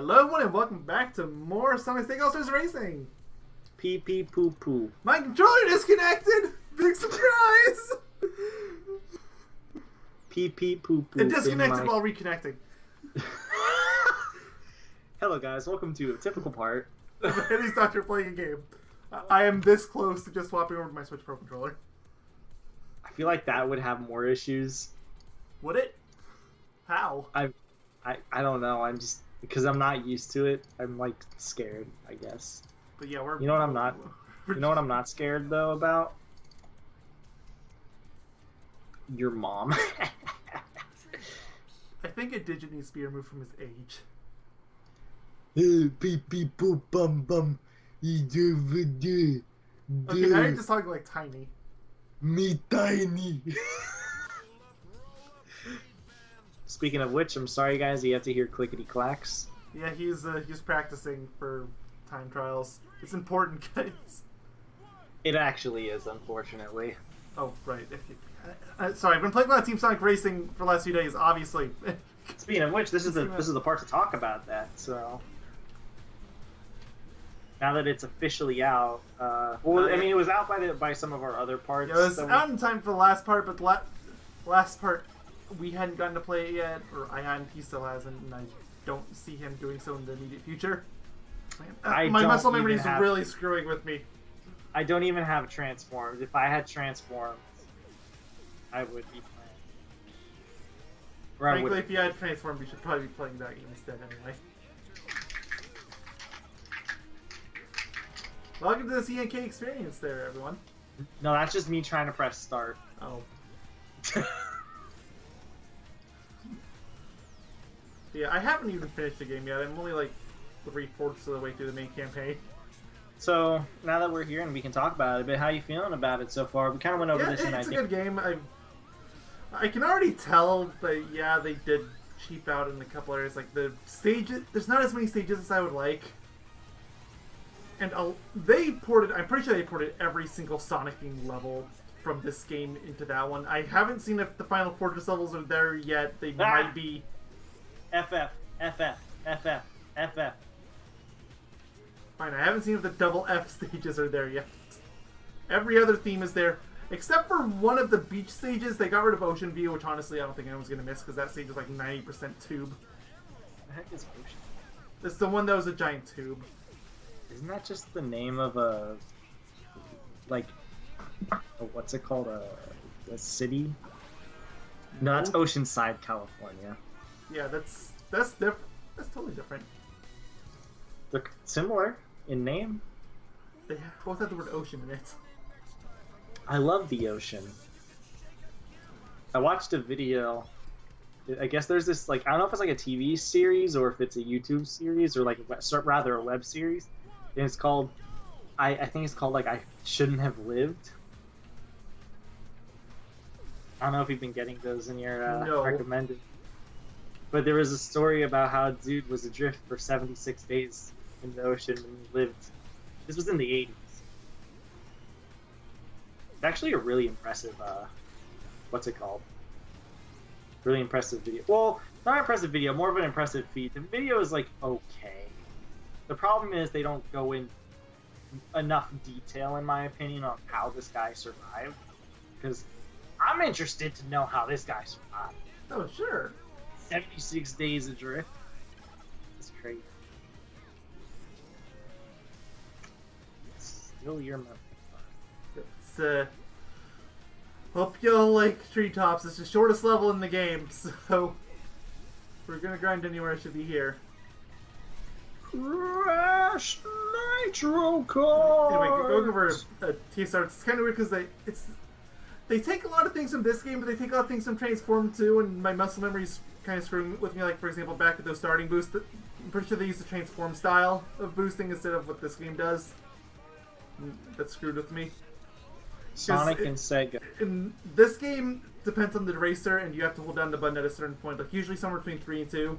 Hello everyone and welcome back to more Sonic SEGA All-Stars Racing! Pee pee poo poo. My controller disconnected! Big surprise! Pee pee poo poo. It disconnected while reconnecting. Hello guys, welcome to a typical part. At least after playing a game. I am this close to just swapping over to my Switch Pro controller. I feel like that would have more issues. Would it? How? I don't know. I'm just because I'm not used to it. I'm like scared, I guess. But yeah, we're. You know what I'm not. You know what I'm not scared though about? Your mom. I think a digit needs to be removed from his age. Pee pee poo bum bum. Okay, now you're just talking like tiny. Me tiny. Speaking of which, I'm sorry guys, you have to hear clickety clacks. Yeah, he's practicing for time trials. It's important, guys. It actually is, unfortunately. Oh, right. Sorry, I've been playing a lot of Team Sonic Racing for the last few days, obviously. Speaking of which, this is the part to talk about that. So now that it's officially out, well, I mean, it was out by some of our other parts. Yeah, it was out in time for the last part, but the last part we hadn't gotten to play it yet, or I hadn't. He still hasn't, and I don't see him doing so in the immediate future. Man, my muscle memory is really screwing with me. I don't even have Transformed. If I had Transformed, I would be playing. Frankly, if you had Transformed, you should probably be playing that game instead anyway. Welcome to the CNK experience there, everyone. No, that's just me trying to press start. Oh. Yeah, I haven't even finished the game yet. I'm only like 3/4 of the way through the main campaign. So now that we're here and we can talk about it a bit, how are you feeling about it so far? We kind of went over this, and it's a good game. I can already tell that yeah, they did cheap out in a couple areas. Like the stages, there's not as many stages as I would like. And they ported. I'm pretty sure they ported every single Sonic theme level from this game into that one. I haven't seen if the Final Fortress levels are there yet. They might be. FF. Fine, I haven't seen if the double F stages are there yet. Every other theme is there, except for one of the beach stages. They got rid of Ocean View, which honestly I don't think anyone's going to miss, because that stage is like 90% tube. The heck is Ocean? It's the one that was a giant tube. Isn't that just the name of a... like... what's it called? A city? No, that's Oceanside, California. Yeah, that's different. That's totally different. They're similar in name. They both have the word ocean in it. I love the ocean. I watched a video. I guess there's this, like, I don't know if it's like a TV series or if it's a YouTube series or like rather a web series. And it's called, I think it's called like I Shouldn't Have Lived. I don't know if you've been getting those in your no. recommended. But there was a story about how a dude was adrift for 76 days in the ocean and lived. This was in the 80s. It's actually a really impressive, what's it called? Really impressive video. Well, not impressive video, more of an impressive feat. The video is like okay. The problem is they don't go in enough detail, in my opinion, on how this guy survived. Because I'm interested to know how this guy survived. Oh, sure. 76 days adrift. That's crazy. It's still your month. It's, hope you'll like Treetops. It's the shortest level in the game, so if we're gonna grind anywhere, it should be here. Crash Nitro Cars! Anyway, going over TSR, it's kind of weird because they take a lot of things from this game, but they take a lot of things from Transform too, and my muscle memory's kind of screwing with me. Like, for example, back at those starting boosts, I'm pretty sure they use the Transform style of boosting instead of what this game does. And that screwed with me. Sonic and SEGA. In this game, depends on the racer, and you have to hold down the button at a certain point, like usually somewhere between 3 and 2.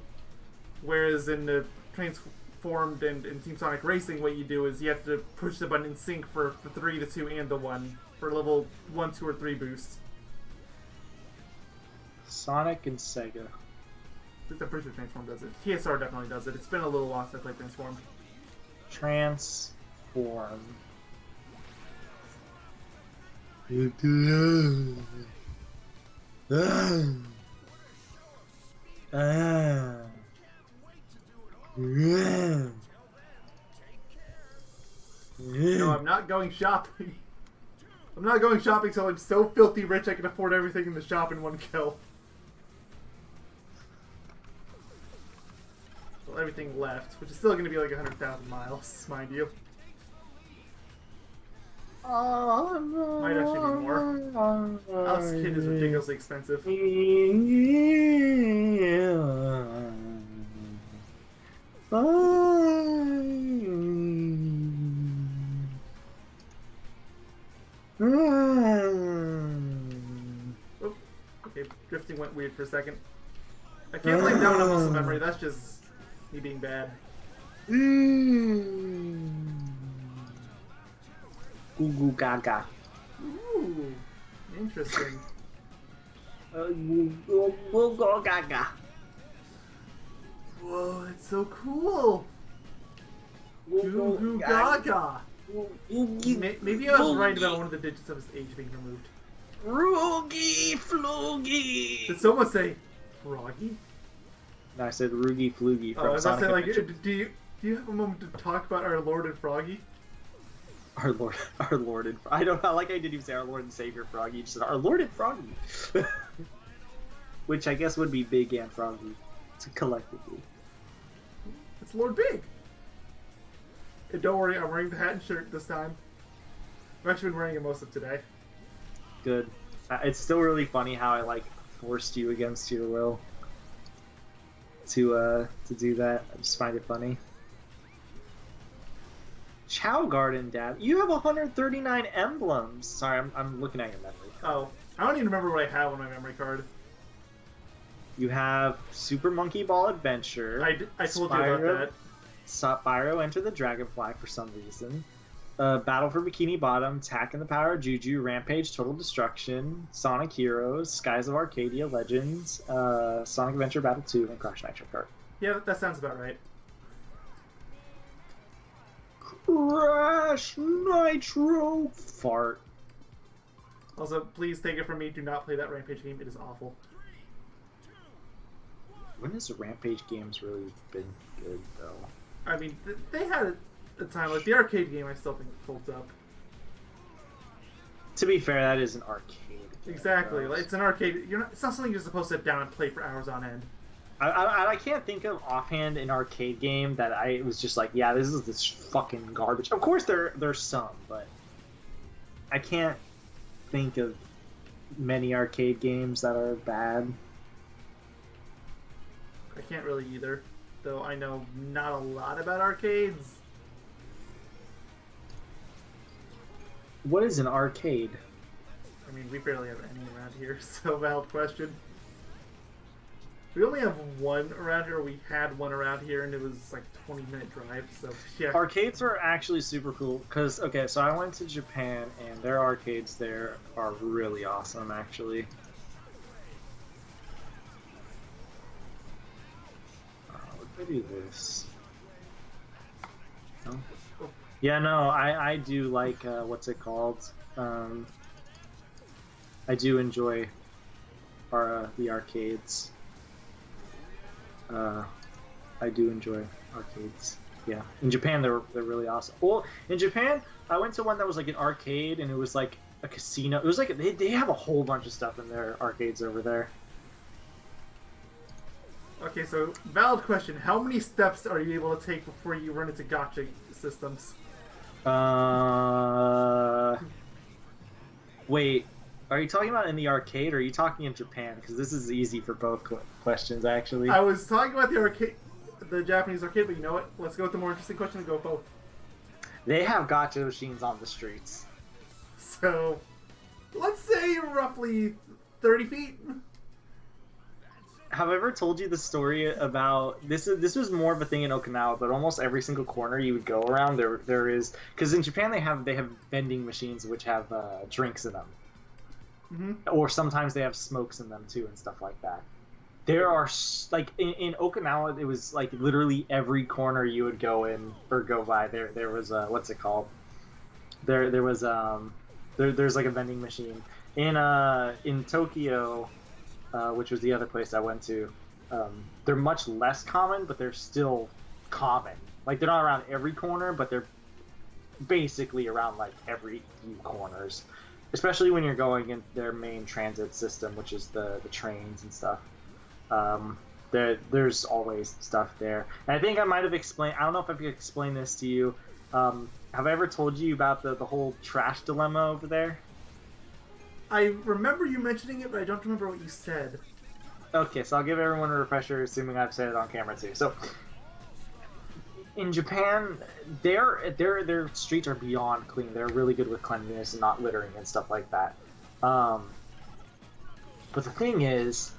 Whereas in the Transformed and in Team Sonic Racing, what you do is you have to push the button in sync for 3, the 2, and the 1 for level 1, 2, or 3 boosts. Sonic and SEGA. I'm pretty sure Transform does it. TSR definitely does it. It's been a little while since I played Transform. Transform. No, I'm not going shopping. I'm not going shopping until I'm so filthy rich I can afford everything in the shop in one kill. Well, everything left, which is still going to be like 100,000 miles, mind you. Might actually be more. Alice Kid is ridiculously expensive. Oh, okay, drifting went weird for a second. I can't blame down on muscle memory, that's just me being bad. Goo goo gaga. Ooh, interesting. Goo goo gaga. Whoa, it's so cool! Goo goo gaga! Maybe I was right about one of the digits of his age being removed. Roogie Floogie! Did someone say Froggy? No, I said Roogie Floogie from Oh, I was about to say, like, Adventure. do you have a moment to talk about our Lord and Froggy? Our Lord and I don't know. I like I didn't even say our Lord and Savior Froggy. You just said our Lord and Froggy, which I guess would be Big and Froggy, collectively. It's Lord Big. And don't worry, I'm wearing the hat and shirt this time. I've actually been wearing it most of today. Good. It's still really funny how I like forced you against your will to do that. I just find it funny. Chow Garden, Dad. You have 139 emblems. Sorry, I'm looking at your memory card. Oh, I don't even remember what I have on my memory card. You have Super Monkey Ball Adventure. I told you about that. Spyro Enter the Dragonfly for some reason. Battle for Bikini Bottom, Tak and the Power of Juju, Rampage, Total Destruction, Sonic Heroes, Skies of Arcadia, Legends, Sonic Adventure Battle 2, and Crash Nitro Kart. Yeah, that sounds about right. Crash Nitro Fart. Also, please take it from me, do not play that Rampage game. It is awful. When has the Rampage games really been good, though? I mean, they had a time, like the arcade game I still think holds up. To be fair, that is an arcade game. Exactly, like, it's an arcade. It's not something you're supposed to sit down and play for hours on end. I can't think of offhand an arcade game that I was just like, yeah, this is this fucking garbage. Of course, there's some, but I can't think of many arcade games that are bad. I can't really either, though I know not a lot about arcades. What is an arcade? I mean, we barely have any around here, so valid question. We only have one around here. We had one around here, and it was like a 20-minute drive, so yeah. Arcades are actually super cool, because, okay, so I went to Japan, and their arcades there are really awesome, actually. What do I do this? No? Yeah, no, I do like, what's it called? I do enjoy the arcades. I do enjoy arcades. Yeah, in Japan they're really awesome. Well, in Japan I went to one that was like an arcade, and it was like a casino. It was like they have a whole bunch of stuff in their arcades over there. Okay, so valid question: how many steps are you able to take before you run into gotcha systems? Wait. Are you talking about in the arcade, or are you talking in Japan? Because this is easy for both questions, actually. I was talking about the arcade, the Japanese arcade, but you know what? Let's go with the more interesting question and go with both. They have gotcha machines on the streets. So, let's say roughly 30 feet. Have I ever told you the story about this? This was more of a thing in Okinawa, but almost every single corner you would go around, there is, because in Japan they have vending machines which have drinks in them. Mm-hmm. Or sometimes they have smokes in them too and stuff like that. There are like in Okinawa, it was like literally every corner you would go in or go by. There was what's it called? There was there's like a vending machine in Tokyo, which was the other place I went to. They're much less common, but they're still common. Like they're not around every corner, but they're basically around like every few corners, especially when you're going in their main transit system, which is the trains and stuff. There's always stuff there. And I think I might have explained. I don't know if I've explained this to you. Have I ever told you about the whole trash dilemma over there? I remember you mentioning it, but I don't remember what you said. Okay, so I'll give everyone a refresher, assuming I've said it on camera too. So, in Japan, their streets are beyond clean. They're really good with cleanliness and not littering and stuff like that. But the thing is,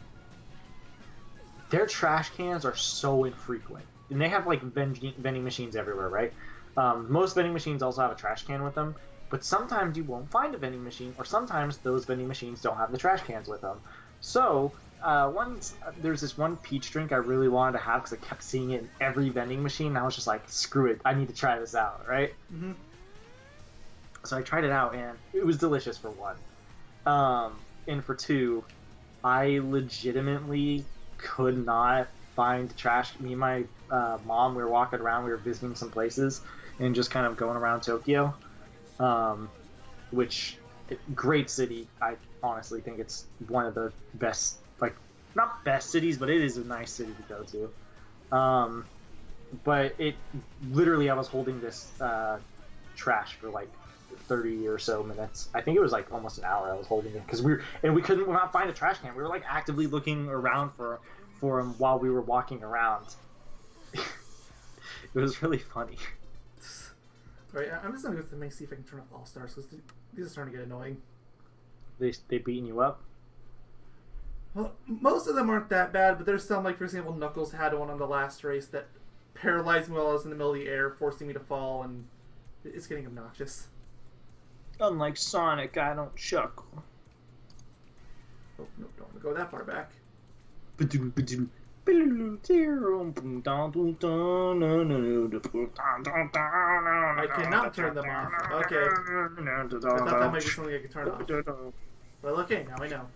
their trash cans are so infrequent, and they have like vending machines everywhere, right? Most vending machines also have a trash can with them, but sometimes you won't find a vending machine, or sometimes those vending machines don't have the trash cans with them. So there's this one peach drink I really wanted to have because I kept seeing it in every vending machine, and I was just like, screw it, I need to try this out, right? Mm-hmm. So I tried it out, and it was delicious for one. And for two, I legitimately could not find trash. Me and my mom, we were walking around, we were visiting some places, and just kind of going around Tokyo, which, great city. I honestly think it's one of the best, like, not best cities, but it is a nice city to go to. But it, literally, I was holding this trash for like 30 or so minutes. I think it was like almost an hour I was holding it, because we couldn't not find a trash can. We were like actively looking around for him while we were walking around. It was really funny. Right, I'm just gonna go to the main, see if I can turn off All Stars, because these are starting to get annoying. They beating you up? Well, most of them aren't that bad, but there's some, like for example, Knuckles had one on the last race that paralyzed me while I was in the middle of the air, forcing me to fall, and it's getting obnoxious. Unlike Sonic, I don't chuckle. Oh, no, don't want to go that far back. I cannot turn them off. Okay. I thought that might be something I could turn off. Well, okay, now I know.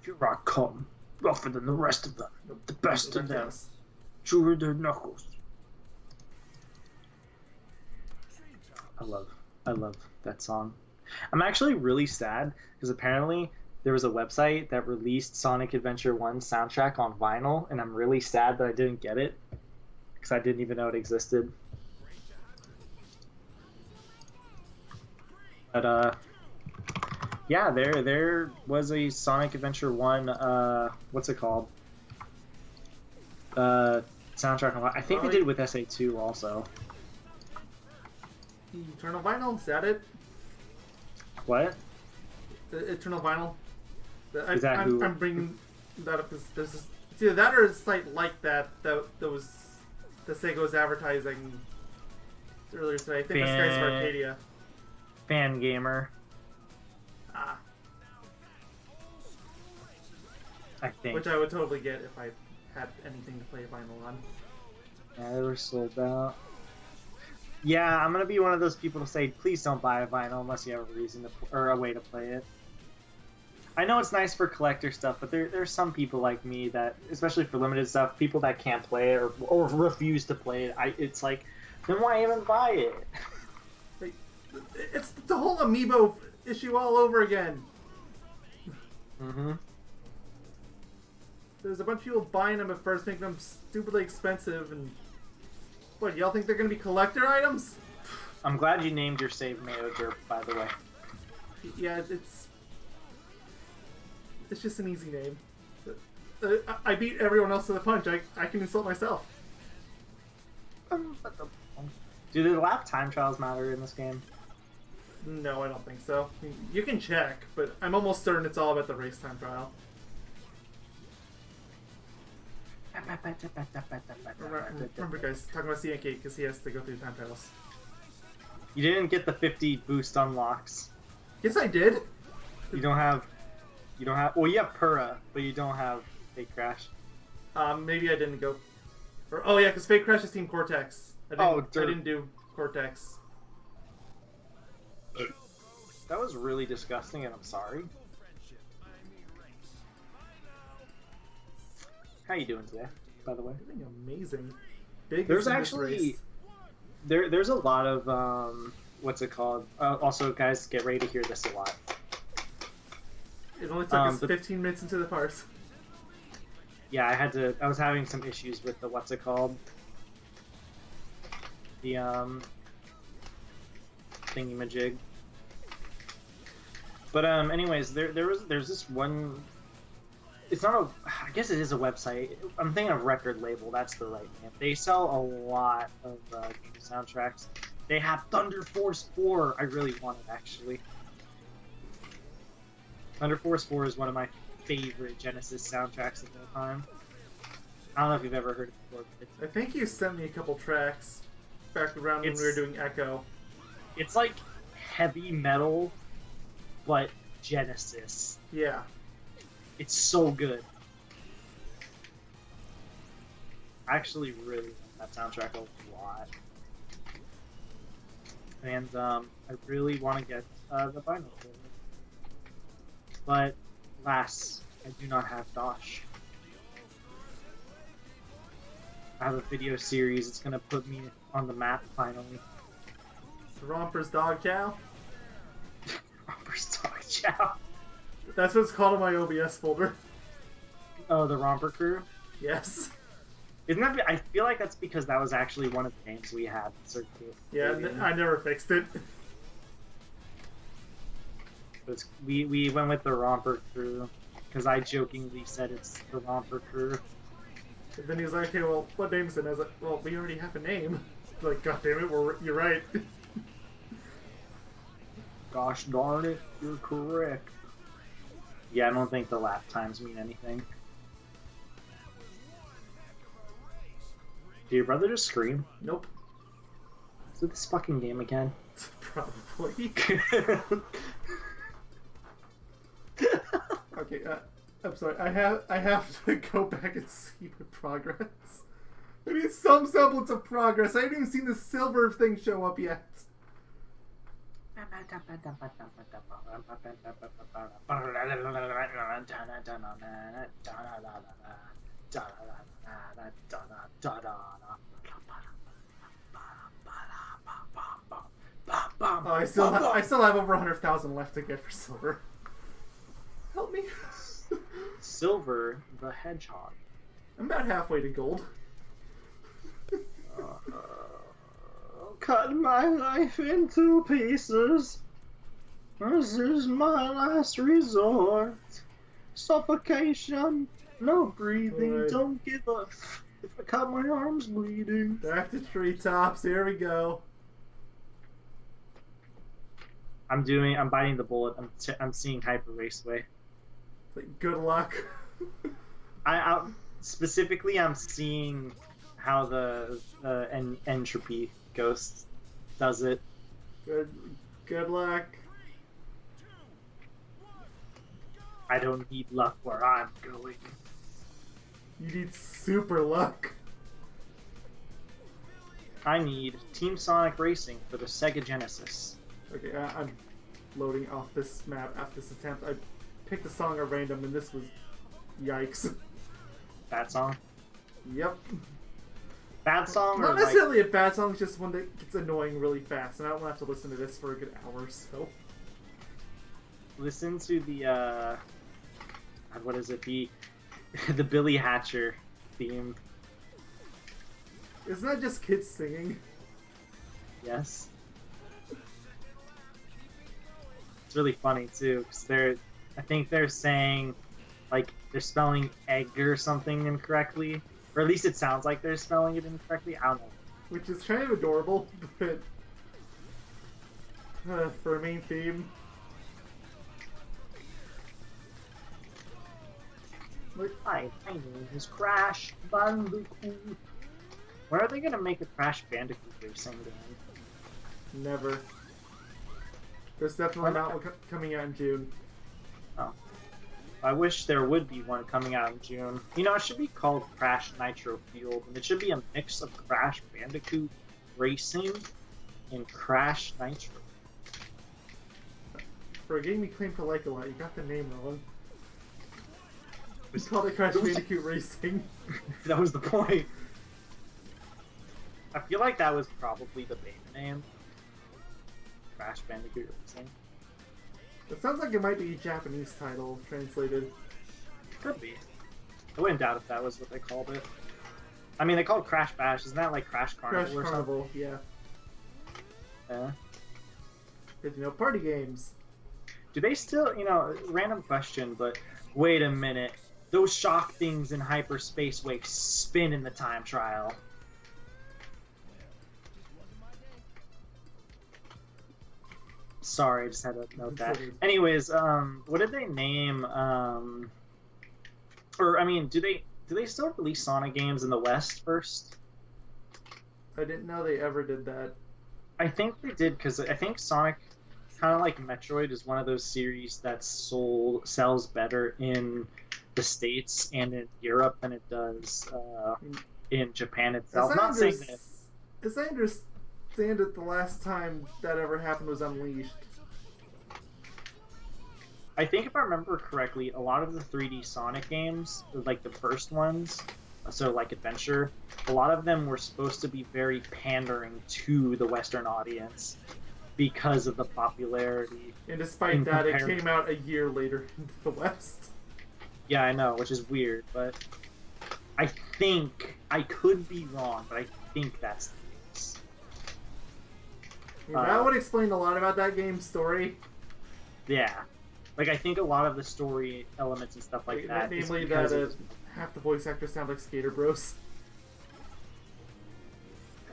Here I come, rougher than the rest of them, the best of them, truer than Knuckles. I love that song. I'm actually really sad because apparently there was a website that released Sonic Adventure 1 soundtrack on vinyl, and I'm really sad that I didn't get it because I didn't even know it existed. But yeah, there was a Sonic Adventure 1 what's it called? Soundtrack on vinyl. I think they did it with SA2 also. Eternal Vinyl, is that it? What? The Eternal Vinyl. I'm bringing that up because it's either that or a site like that was the SEGA was advertising earlier today. I think this guy's for Arcadia. Fan Gamer. Ah. I think. Which I would totally get if I had anything to play vinyl on. Yeah, they were sold out. Yeah, I'm gonna be one of those people to say, please don't buy a vinyl unless you have a reason to or a way to play it. I know it's nice for collector stuff, but there's some people like me that, especially for limited stuff, people that can't play it or refuse to play it. It's like, then why even buy it? It's the whole amiibo issue all over again. Mm-hmm. There's a bunch of people buying them at first, making them stupidly expensive, and what, y'all think they're going to be collector items? I'm glad you named your save Mayonnaise, by the way. Yeah, it's just an easy name. I beat everyone else to the punch. I can insult myself. Do the lap time trials matter in this game? No, I don't think so. You can check, but I'm almost certain it's all about the race time trial. Remember, guys, talking about CNK because he has to go through time trials. You didn't get the 50 boost unlocks. Yes, I did. You don't have. Well, you have Pura, but you don't have Fake Crash. Maybe I didn't go. Or, oh yeah, because Fate Crash is Team Cortex. I didn't do Cortex. That was really disgusting, and I'm sorry. How you doing today, by the way? Doing amazing. Big. There's actually there's a lot of what's it called? Also, guys, get ready to hear this a lot. It only took us 15 minutes into the parse. Yeah, I was having some issues with the what's it called? The thingy-majig. But anyways, there's this one. It's not a. I guess it is a website. I'm thinking of Record Label. That's the right name. They sell a lot of game soundtracks. They have Thunder Force 4. I really want it, actually. Thunder Force 4 is one of my favorite Genesis soundtracks of all time. I don't know if you've ever heard it before. I think you sent me a couple tracks back around when we were doing Echo. It's like heavy metal, but Genesis. Yeah. It's so good. I actually really like that soundtrack a lot. And I really want to get the vinyl for it. But, alas, I do not have Dosh. I have a video series. It's going to put me on the map, finally. Romper's Dog Chow? Romper's Dog Chow. That's what it's called in my OBS folder. Oh, the Romper Crew? Yes. Isn't that? I feel like that's because that was actually one of the names we had. Yeah, I never fixed it. We went with the Romper Crew because I jokingly said it's the Romper Crew. And then he was like, "Okay, well, what name's it?" And I was like, "Well, we already have a name." Like, God damn it, you're right. Gosh darn it, you're correct. Yeah, I don't think the lap times mean anything. Did your brother just scream? Nope. Is it this fucking game again? Probably. Okay, I'm sorry. I have to go back and see my progress. I need some semblance of progress. I haven't even seen the silver thing show up yet. Oh, I still have over 100,000 left to get for silver. Help me. Silver the Hedgehog. I'm about halfway to gold. Cut my life into pieces. This is my last resort. Suffocation, no breathing, right. Don't give up. If I cut my arms bleeding. Back to treetops, here we go. I'm biting the bullet. I'm seeing Hyper Raceway. Like, good luck. Specifically, I'm seeing how the Entropy Ghost does it. Good luck. I don't need luck where I'm going. You need super luck. I need Team Sonic Racing for the Sega Genesis. Okay, I'm loading off this map after this attempt. I picked a song at random, and this was... Yikes. Bad song? Yep. Bad song? Not or necessarily a bad song, it's just one that gets annoying really fast, and I don't want to have to listen to this for a good hour or so. Listen to the, what is it? The Billy Hatcher theme. Isn't that just kids singing? Yes. It's really funny too, because I think they're saying, like, they're spelling egg or something incorrectly, or at least it sounds like they're spelling it incorrectly. I don't know. Which is kind of adorable, but for a main theme. My name is Crash Bandicoot. When are they gonna make a Crash Bandicoot racing game? Never. There's definitely not one coming out in June. Oh. I wish there would be one coming out in June. You know, it should be called Crash Nitro Fueled, and it should be a mix of Crash Bandicoot Racing and Crash Nitro. For a game you claim to like a lot, you got the name wrong. We called it Crash Bandicoot Racing. That was the point. I feel like that was probably the beta name. Crash Bandicoot Racing. It sounds like it might be a Japanese title translated. Could be. I wouldn't doubt if that was what they called it. I mean, they called it Crash Bash. Isn't that like Crash Carnival Crash or Carnival, something? yeah. Yeah. Because, you know, party games. Do they still, you know, random question, but wait a minute. Those shock things in hyperspace wake spin in the time trial. Sorry, I just had to note that. Anyways, what did they name, or, I mean, do they still release Sonic games in the West first? I didn't know they ever did that. I think they did, because I think Sonic, kind of like Metroid, is one of those series that sells better in the States and in Europe than it does in Japan itself. Not saying that. As I understand it, the last time that ever happened was Unleashed. I think if I remember correctly, a lot of the 3D Sonic games, like the first ones, so like Adventure, a lot of them were supposed to be very pandering to the Western audience because of the popularity. And despite that, it came out a year later in the West. Yeah, I know, which is weird, but I think, I could be wrong, but I think that's the case. That would explain a lot about that game's story. Yeah. Like, I think a lot of the story elements and stuff like that. Namely, that half the voice actors sound like Skater Bros.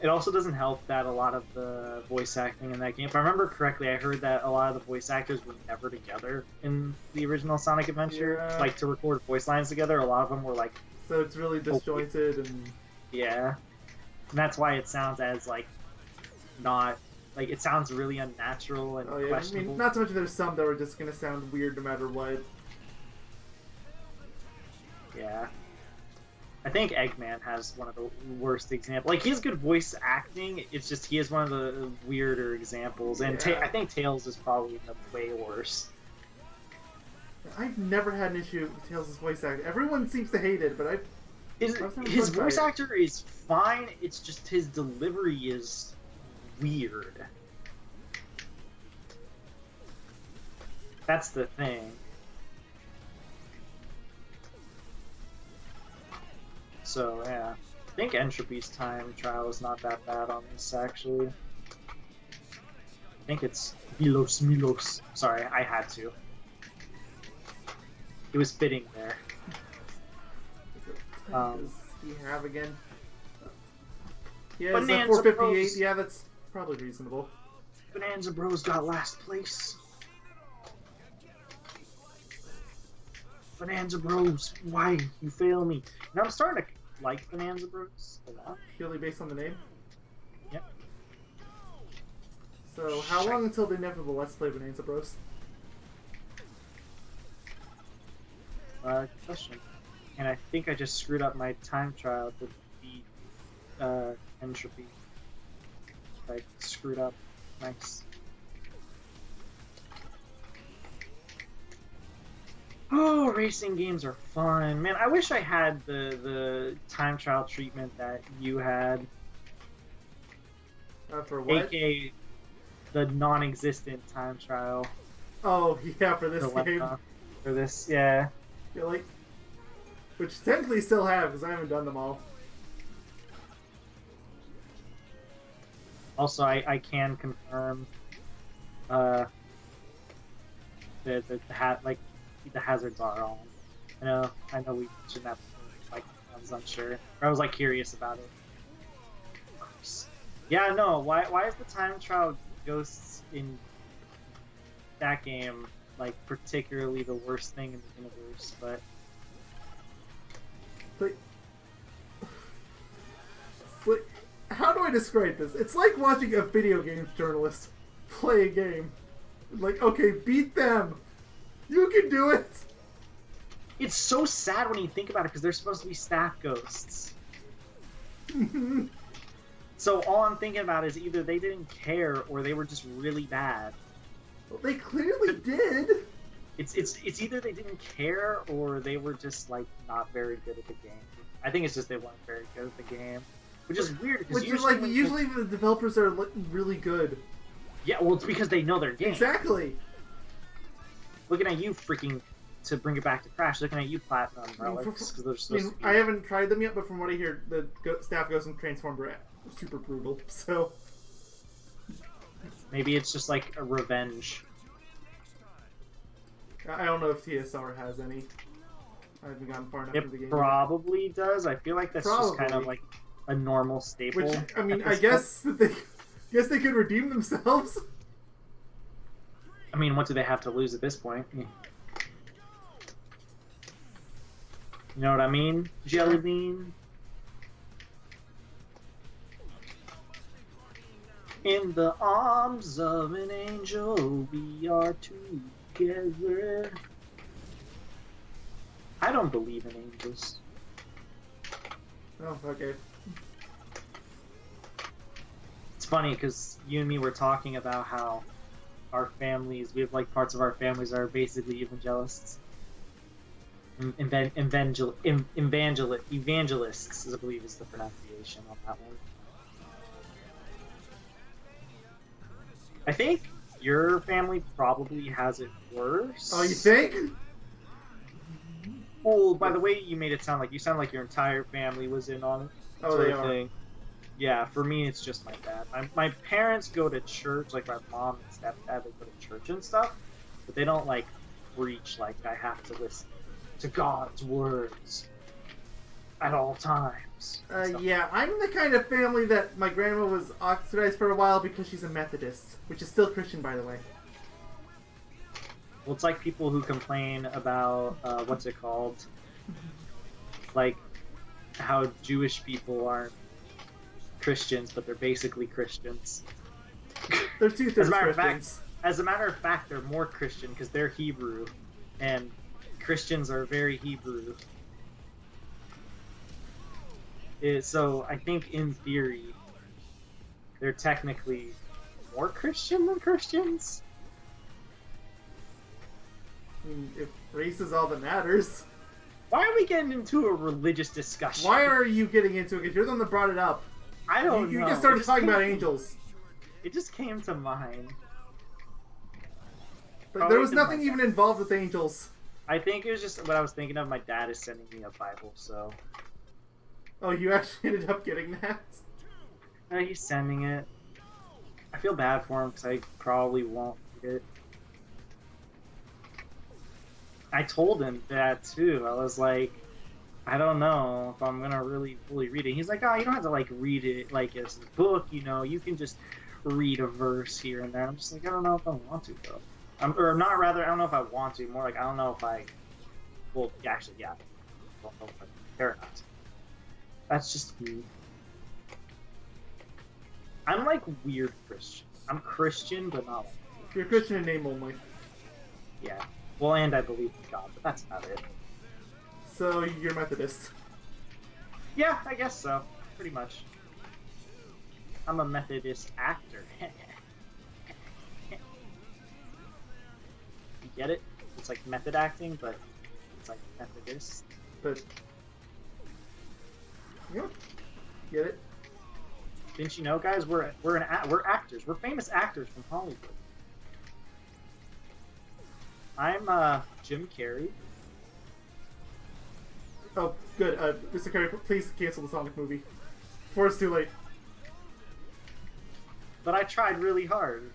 It also doesn't help that a lot of the voice acting in that game, if I remember correctly, I heard that a lot of the voice actors were never together in the original Sonic Adventure. Yeah. Like, to record voice lines together, a lot of them were like... So it's really disjointed and... Yeah. And that's why it sounds as, like, not... Like, it sounds really unnatural and questionable. I mean, not so much there's some that are just going to sound weird no matter what. Yeah. I think Eggman has one of the worst examples. Like, he has good voice acting, it's just he is one of the weirder examples. And Yeah. I think Tails is probably way worse. I've never had an issue with Tails' voice acting. Everyone seems to hate it, but his voice actor is fine, it's just his delivery is weird. That's the thing. So, yeah. I think Entropy's time trial is not that bad on this, actually. I think it's Milos. Sorry, I had to. It was fitting there. What does he have again? Yeah, it's Bonanza 458. Bros. Yeah, that's probably reasonable. Bonanza Bros got last place. Bonanza Bros, why you fail me? Now I'm starting to like Bonanza Bros a lot. Purely based on the name? Yep. So, how long until the inevitable Let's Play Bonanza Bros? Good question. And I think I just screwed up my time trial to beat Entropy. I screwed up. Nice. Oh, racing games are fun. Man, I wish I had the time trial treatment that you had. For what? AKA the non-existent time trial. Oh, yeah, for this game. For this, yeah. Yeah, like, which technically still have, because I haven't done them all. Also, I can confirm the hazards are on. I know we mentioned that before, like, I was unsure. I was like curious about it. Of course. Yeah, no, why is the time trial ghosts in that game like particularly the worst thing in the universe, but how do I describe this? It's like watching a video games journalist play a game. Like, okay, beat them! You can do it! It's so sad when you think about it because they're supposed to be staff ghosts. So all I'm thinking about is either they didn't care or they were just really bad. Well, they clearly did. It's either they didn't care or they were just like not very good at the game. I think it's just they weren't very good at the game, which is weird. Which is like usually the developers are really good. Yeah, well, it's because they know their game. Exactly. Looking at you, freaking, to bring it back to Crash. Looking at you, Platinum Relics, because they're supposed to be... I haven't tried them yet, but from what I hear, the staff ghosts and Transformed are super brutal. So maybe it's just like a revenge. I don't know if TSR has any. I haven't gotten far enough into the game. It probably does. I feel like that's just kind of like a normal staple. Which, I mean, I guess they could redeem themselves. I mean, what do they have to lose at this point? You know what I mean? Jelly bean. In the arms of an angel, we are together. I don't believe in angels. Oh, okay. It's funny because you and me were talking about how our families, we have like parts of our families are basically evangelists. Evangelists, I believe is the pronunciation on that one. I think your family probably has it worse. Oh, you think? Well, by the way you made it sound like your entire family was in on it. Oh, they are. Thing. Yeah, for me it's just my dad. My parents go to church, like my mom and stepdad, they go to church and stuff, but they don't like preach like I have to listen to God's words at all times. Yeah, I'm the kind of family that my grandma was ostracized for a while because she's a Methodist, which is still Christian, by the way. Well, it's like people who complain about, what's it called? Like, how Jewish people aren't Christians, but they're basically Christians. They're two-thirds Christians. As a matter of fact, they're more Christian because they're Hebrew, and Christians are very Hebrew. So I think in theory, they're technically more Christian than Christians. I mean, if race is all that matters. Why are we getting into a religious discussion? Why are you getting into it? Because you're the one that brought it up. I don't know. You just started talking about angels. It just came to mind. But there was nothing even involved with angels. I think it was just what I was thinking of. My dad is sending me a Bible, so... Oh, you actually ended up getting that? He's sending it. I feel bad for him because I probably won't read it. I told him that too. I was like, I don't know if I'm gonna really fully read it. He's like, oh, you don't have to like read it like it's a book, you know. You can just read a verse here and there. I'm just like, I don't know if I want to though. I don't know if I want to. More like I don't know if I. Well, actually, yeah. I don't know if I care or not. That's just me. I'm like weird Christian. I'm Christian, but not like You're Christian in name only. Yeah. Well, and I believe in God, but that's about it. So, you're Methodist. Yeah, I guess so. Pretty much. I'm a Methodist actor. You get it? It's like method acting, but it's like Methodist. But... yeah. Get it? Didn't you know, guys? We're actors. We're famous actors from Hollywood. I'm Jim Carrey. Oh, good. Mr. Carey, please cancel the Sonic movie. Before it's too late. But I tried really hard.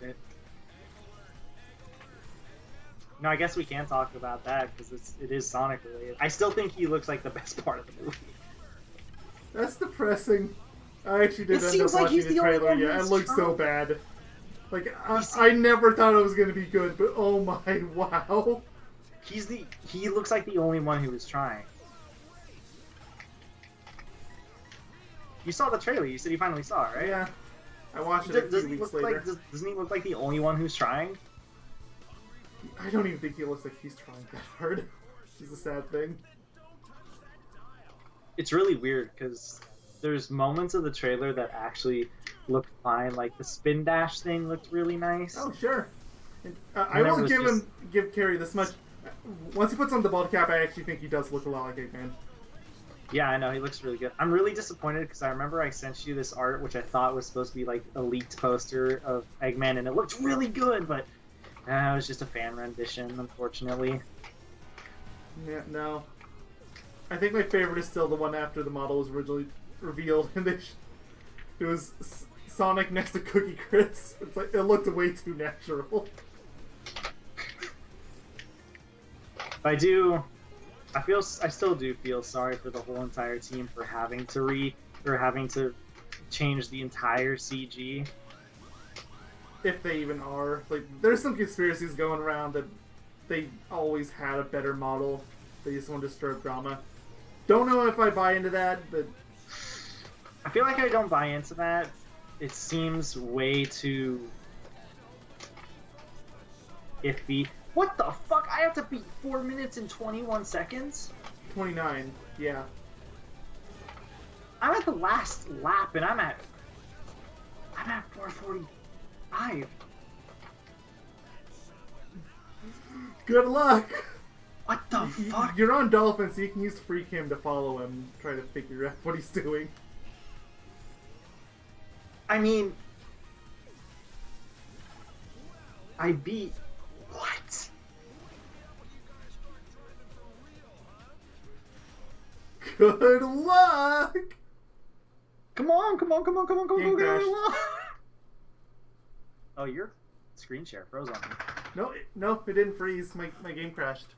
No, I guess we can talk about that because it is Sonic related. I still think he looks like the best part of the movie. That's depressing. I actually did end up like watching the trailer. Yeah, it looks so bad. Like I never thought it was gonna be good, but oh my, wow. He looks like the only one who was trying. You saw the trailer. You said you finally saw it, right? Yeah. I watched it a few weeks later. Doesn't he look like the only one who's trying? I don't even think he looks like he's trying that hard. is a sad thing. It's really weird because there's moments of the trailer that actually look fine. Like the spin dash thing looked really nice. Oh, sure. And, I won't give Carrie this much. Once he puts on the bald cap, I actually think he does look a lot like Eggman. Yeah, I know, he looks really good. I'm really disappointed because I remember I sent you this art, which I thought was supposed to be like a leaked poster of Eggman, and it looked really good, but it was just a fan rendition, unfortunately. Yeah, no. I think my favorite is still the one after the model was originally revealed, and it was Sonic next to Cookie Crisp. It's like, it looked way too natural. I still do feel sorry for the whole entire team for having to change the entire CG. If they even are. Like, there's some conspiracies going around that they always had a better model. They just wanted to stir up drama. Don't know if I buy into that, but I feel like I don't buy into that. It seems way too iffy. What the fuck? I have to beat 4 minutes and 21 seconds? 29, yeah. I'm at the last lap and I'm at 4:45. Good luck! What the fuck? You're on Dolphin, so you can use Freak Him to follow him and try to figure out what he's doing. I mean, I beat... What? Good luck! Come on! Game crash. Oh, your screen share froze on me. No, it didn't freeze. My game crashed.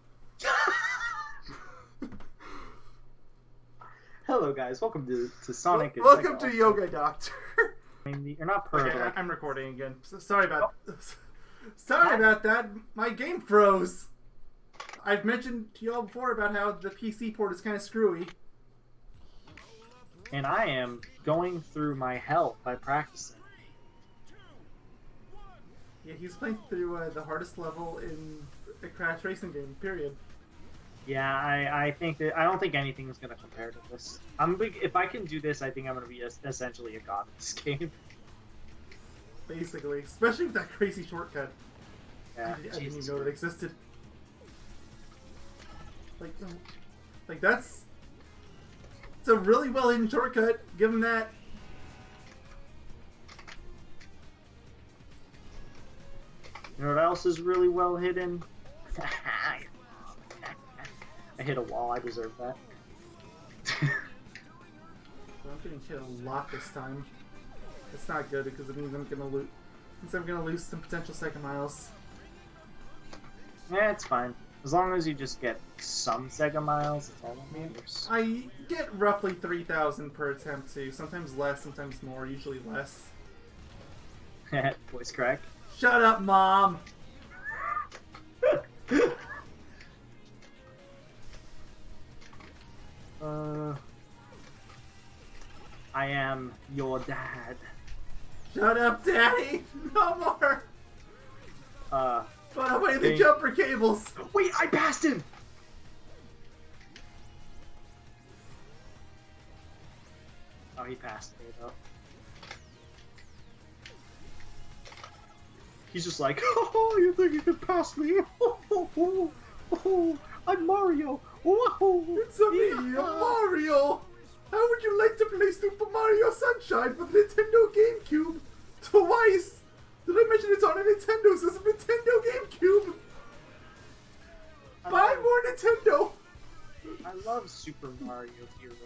Hello guys, welcome to Sonic. Welcome to Yogaidr. You're not per. Okay, I'm recording again. Sorry about that. My game froze. I've mentioned to you all before about how the PC port is kind of screwy. And I am going through my hell by practicing. Yeah, he's playing through the hardest level in a Crash racing game. Period. Yeah, I think that I don't think anything is going to compare to this. If I can do this, I think I'm going to be essentially a god of this game. Basically, especially with that crazy shortcut. Yeah, I didn't even know it existed. Like that's. It's a really well hidden shortcut. Give him that. You know what else is really well hidden? I hit a wall. I deserve that. I'm getting hit a lot this time. It's not good because it means I'm gonna lose some potential second miles. Yeah, it's fine. As long as you just get some SEGA miles, it's all that matters. I get roughly 3,000 per attempt too. Sometimes less, sometimes more. Usually less. Voice crack. Shut up, Mom! I am your dad. Shut up, Daddy! No more! Put away the jumper cables! Wait, I passed him! Oh, he passed me, though. He's just like, oh, you think you can pass me? Oh, I'm Mario. It's me, Mario! How would you like to play Super Mario Sunshine for the Nintendo GameCube? Twice! Did I mention it's on a Nintendo system? Nintendo GameCube! Buy more Nintendo! I love Super Mario Heroes.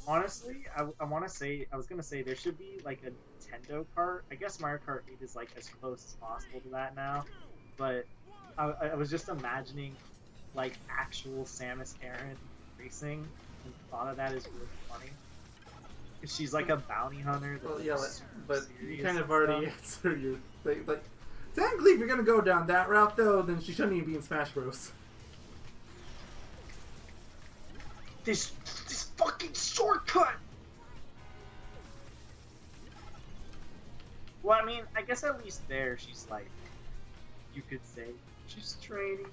Honestly, I was gonna say there should be like a Nintendo Kart. I guess Mario Kart 8 is like as close as possible to that now, but I was just imagining like actual Samus Aran racing and thought of that as really funny. Cause she's like a bounty hunter. Well, yeah, but you kind of already answered your thing. Like, technically, if you're gonna go down that route though, then she shouldn't even be in Smash Bros. This fucking shortcut! Well, I mean, I guess at least there she's like, you could say, she's training.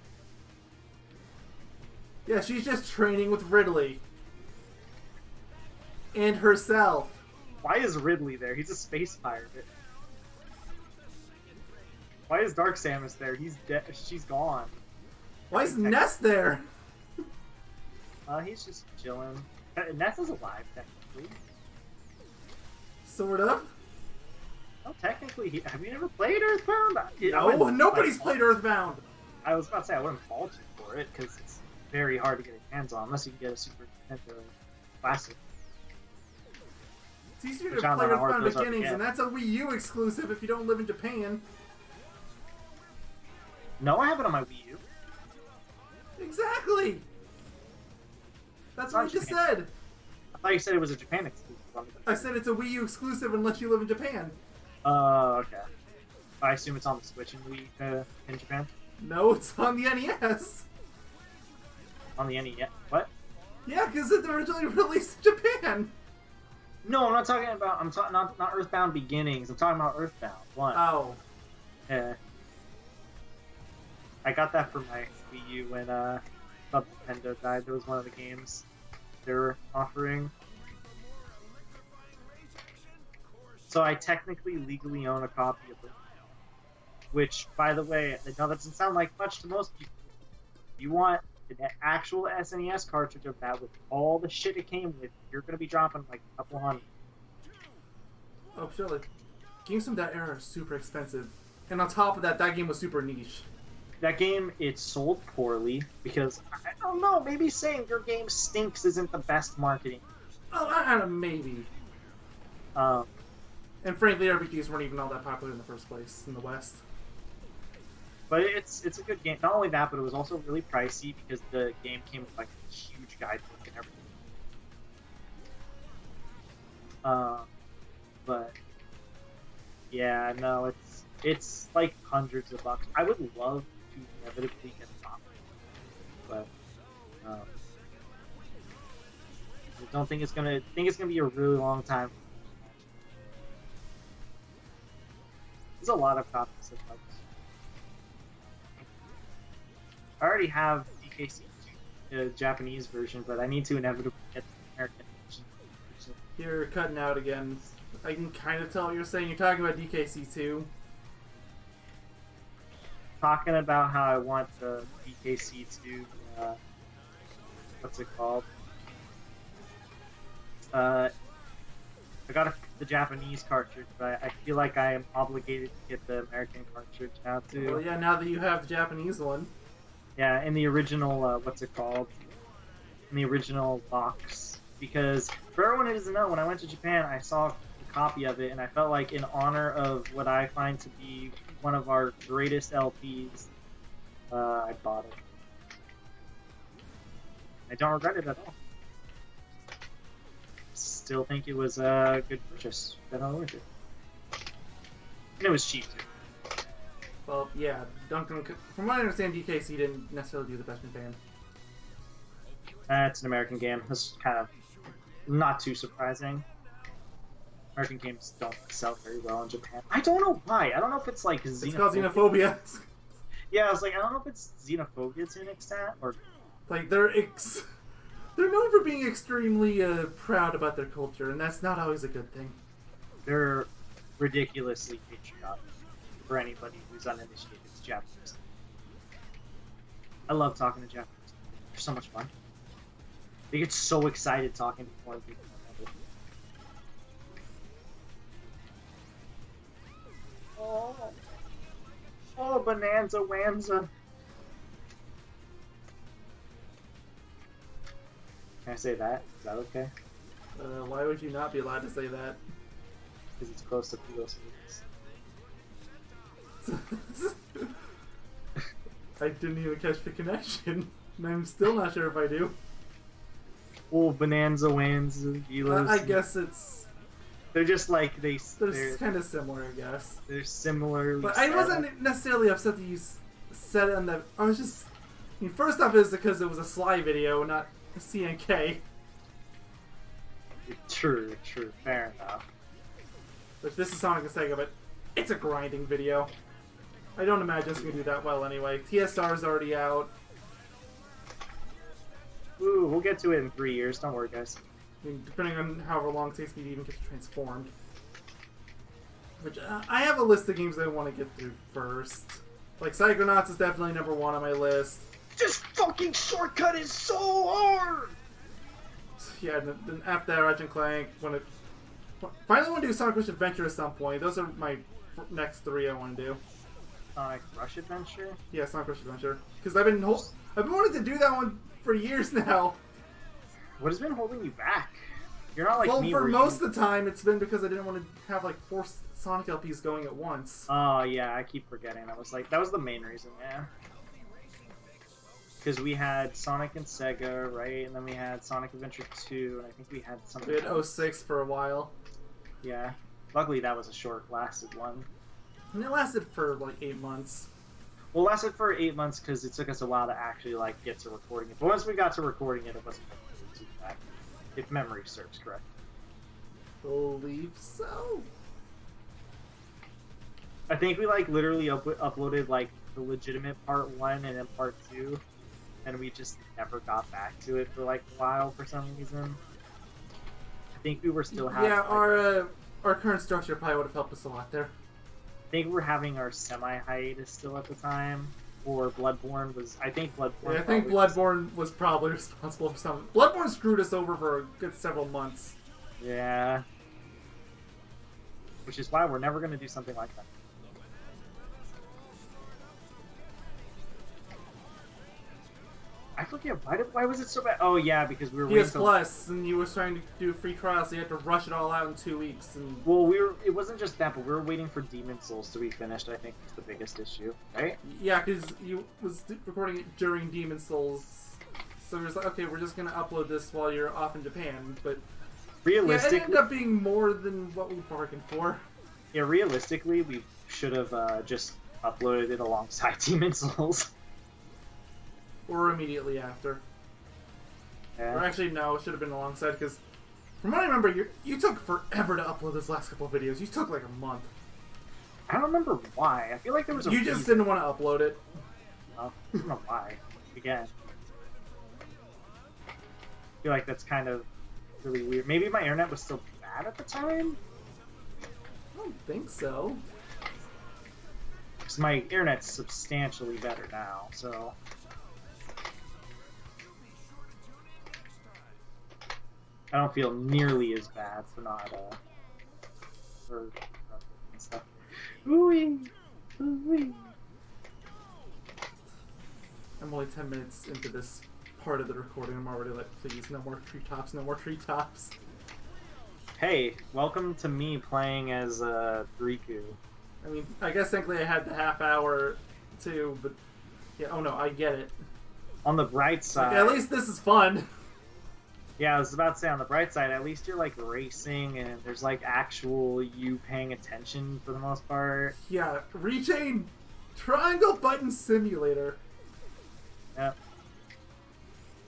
Yeah, she's just training with Ridley. And herself. Why is Ridley there? He's a space pirate. Why is Dark Samus there? He's dead. She's gone. Why is Ness there? He's just chilling. Ness is alive, technically. Sort of. Well, technically, have you never played Earthbound? No, nobody's played Earthbound. I was about to say, I wouldn't fault you for it, because it's very hard to get your hands on, unless you can get a Super Nintendo Classic. It's easier to play Earthbound Beginnings, and that's a Wii U exclusive if you don't live in Japan. No, I have it on my Wii U. Exactly! That's what I just said. I thought you said it was a Japan exclusive. I said it's a Wii U exclusive unless you live in Japan. Okay. I assume it's on the Switch in Japan? No, it's on the NES. On the NES? What? Yeah, because it originally released in Japan. No, I'm not talking about. I'm talking not Earthbound Beginnings. I'm talking about Earthbound 1. Oh. Yeah. I got that for my Wii U when Nintendo died. That was one of the games they were offering. So I technically legally own a copy of it. Which, by the way, I know that doesn't sound like much to most people. If you want an actual SNES cartridge of that with all the shit it came with, you're going to be dropping like a couple hundred. Oh, surely. Games from that era are super expensive. And on top of that, that game was super niche. That game, it sold poorly because, I don't know, maybe saying your game stinks isn't the best marketing. Oh, I don't know, maybe. And frankly, RPGs weren't even all that popular in the first place in the West. But it's a good game. Not only that, but it was also really pricey because the game came with like a huge guidebook and everything. But yeah, no, it's like hundreds of bucks. I would love to inevitably get a copy, but I don't think it's gonna. I think it's gonna be a really long time. There's a lot of copies of bugs. I already have DKC, the Japanese version, but I need to inevitably get the American version. You're cutting out again. I can kind of tell what you're saying. You're talking about DKC2. Talking about how I want the DKC2, what's it called? I got the Japanese cartridge, but I feel like I am obligated to get the American cartridge now too. Well, yeah, now that you have the Japanese one. Yeah, in the original, what's it called? In the original box. Because, for everyone who doesn't know, when I went to Japan, I saw a copy of it, and I felt like in honor of what I find to be one of our greatest LPs, I bought it. I don't regret it at all. Still think it was a good purchase. Definitely worth it. And it was cheap, too. Well, yeah, Duncan, from what I understand, DKC didn't necessarily do the best in Japan. It's an American game. This is kind of not too surprising. American games don't sell very well in Japan. I don't know why. I don't know if it's like xenophobia. It's called xenophobia. Yeah, I was like, I don't know if it's xenophobia to an extent, or... Like, they're known for being extremely proud about their culture, and that's not always a good thing. They're ridiculously patriotic for anybody who's uninitiated to Japanese. I love talking to Japanese. They're so much fun. They get so excited talking to foreign people. Oh, Bonanza Wanza. Can I say that? Is that okay? Why would you not be allowed to say that? Because it's close to Pilos Movies. I didn't even catch the connection, and I'm still not sure if I do. Oh, Bonanza Wanza, Pilos. I guess it's... They're just like, they're kind of similar, I guess. They're similar. But I wasn't necessarily upset that you said it on the... I was just... I mean, first off, is because it was a Sly video, not a CNK. True, fair enough. But this is Sonic and Sega, but It's a grinding video. I don't imagine it's going to do that well anyway. TSR is already out. Ooh, we'll get to it in 3 years. Don't worry, guys. I mean, depending on however long it takes me to even get transformed. Which, I have a list of games I want to get through first. Like, Psychonauts is definitely number 1 on my list. This fucking shortcut is so hard! Yeah, then after that, Ratchet & Clank, finally want to do Sonic Rush Adventure at some point. Those are my next 3 I want to do. Sonic Rush Adventure? Yeah, Sonic Rush Adventure. Because I've been wanting to do that one for years now. What has been holding you back? You're not like well, me. For most of the time, it's been because I didn't want to have like 4 Sonic LPs going at once. Oh yeah, I keep forgetting. That was the main reason, yeah. Because we had Sonic and Sega, right? And then we had Sonic Adventure 2, and I think we had something. We had 06 for a while. Yeah. Luckily, that was a short-lasted one. And it lasted for like 8 months. Well, it lasted for 8 months because it took us a while to actually like get to recording it. But once we got to recording it, it wasn't too bad, if memory serves correct. Believe so. I think we like literally uploaded like the legitimate part 1 and then part 2, and we just never got back to it for like a while for some reason. I think we were still having. Yeah, our current structure probably would have helped us a lot there. I think we're having our semi-hiatus still at the time, or Bloodborne was. I think Bloodborne. Yeah, I think Bloodborne was probably responsible for some. Bloodborne screwed us over for a good several months. Yeah. Which is why we're never going to do something like that. I forget why was it so bad? Oh yeah, because we were PS Plus, and you were trying to do a free trial, so you had to rush it all out in 2 weeks. And well, it wasn't just that, but we were waiting for Demon Souls to be finished. I think was the biggest issue, right? Yeah, because you was recording it during Demon Souls, so it was like, okay, we're just gonna upload this while you're off in Japan. But realistically, yeah, it ended up being more than what we bargained for. Yeah, realistically, we should have just uploaded it alongside Demon Souls. Or immediately after. Yeah. Or actually, no, it should have been alongside, because from what I remember, you took forever to upload those last couple of videos. You took like a month. I don't remember why. I feel like there was a You just didn't want to upload it. Well, I don't know why. Again. I feel like that's kind of really weird. Maybe my internet was still bad at the time? I don't think so. Because my internet's substantially better now, so... I don't feel nearly as bad for not, for stuff. Ooh-wee! Ooh-wee! I'm only 10 minutes into this part of the recording. I'm already like, please, no more treetops, no more treetops. Hey, welcome to me playing as, Riku. I mean, I guess technically I had the half hour too, but yeah, oh no, I get it. On the bright side... Like, at least this is fun. Yeah, I was about to say, on the bright side, at least you're, like, racing, and there's, like, actual you paying attention for the most part. Yeah, Rechain Triangle Button Simulator. Yep.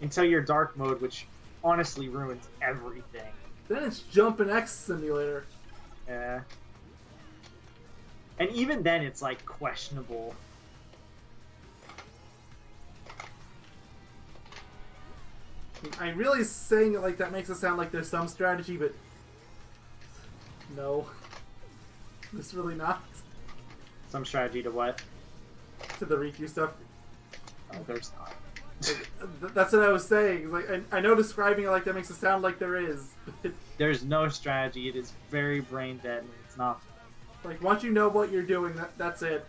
Until your dark mode, which honestly ruins everything. Then it's Jumpin' X Simulator. Yeah. And even then, it's, like, questionable. I'm really saying it like that makes it sound like there's some strategy, but no. There's really not. Some strategy to what? To the Riku stuff. Oh, there's not. Like, that's what I was saying. Like, I know describing it like that makes it sound like there is. But there's no strategy. It is very brain dead, and it's not. Like, once you know what you're doing, that's it.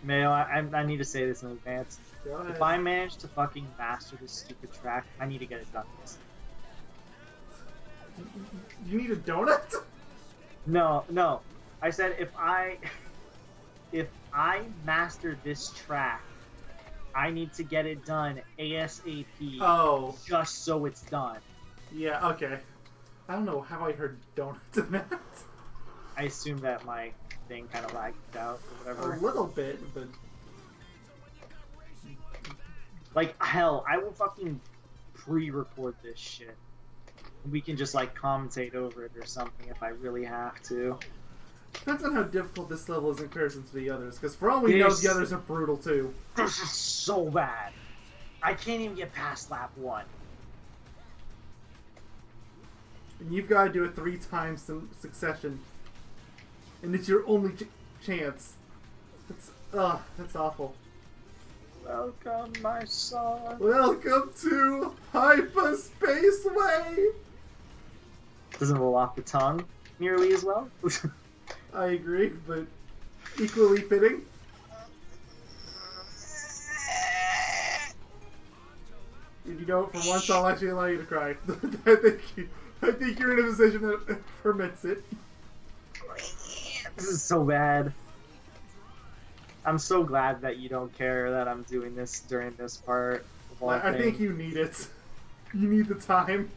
Mayo, I need to say this in advance. Go ahead. If I manage to fucking master this stupid track, I need to get it done this. You need a donut? No. I said if I master this track, I need to get it done ASAP. Oh. Just so it's done. Yeah, okay. I don't know how I heard donuts in that. I assume that my thing kind of lagged out or A whatever. little bit, but Like, hell, I will fucking pre-record this shit. We can just, like, commentate over it or something if I really have to. depends on how difficult this level is in comparison to the others. Because for all we know, the others are brutal too. This is so bad. I can't even get past lap 1. And you've got to do it 3 times in succession. And it's your only chance. That's awful. Welcome, my son. Welcome to Hyperspace Wave! Doesn't roll off the tongue nearly as well. I agree, but equally fitting. And you know, for once I'll actually allow you to cry. I think you're in a position that permits it. This is so bad. I'm so glad that you don't care that I'm doing this during this part. I think you need it. You need the time.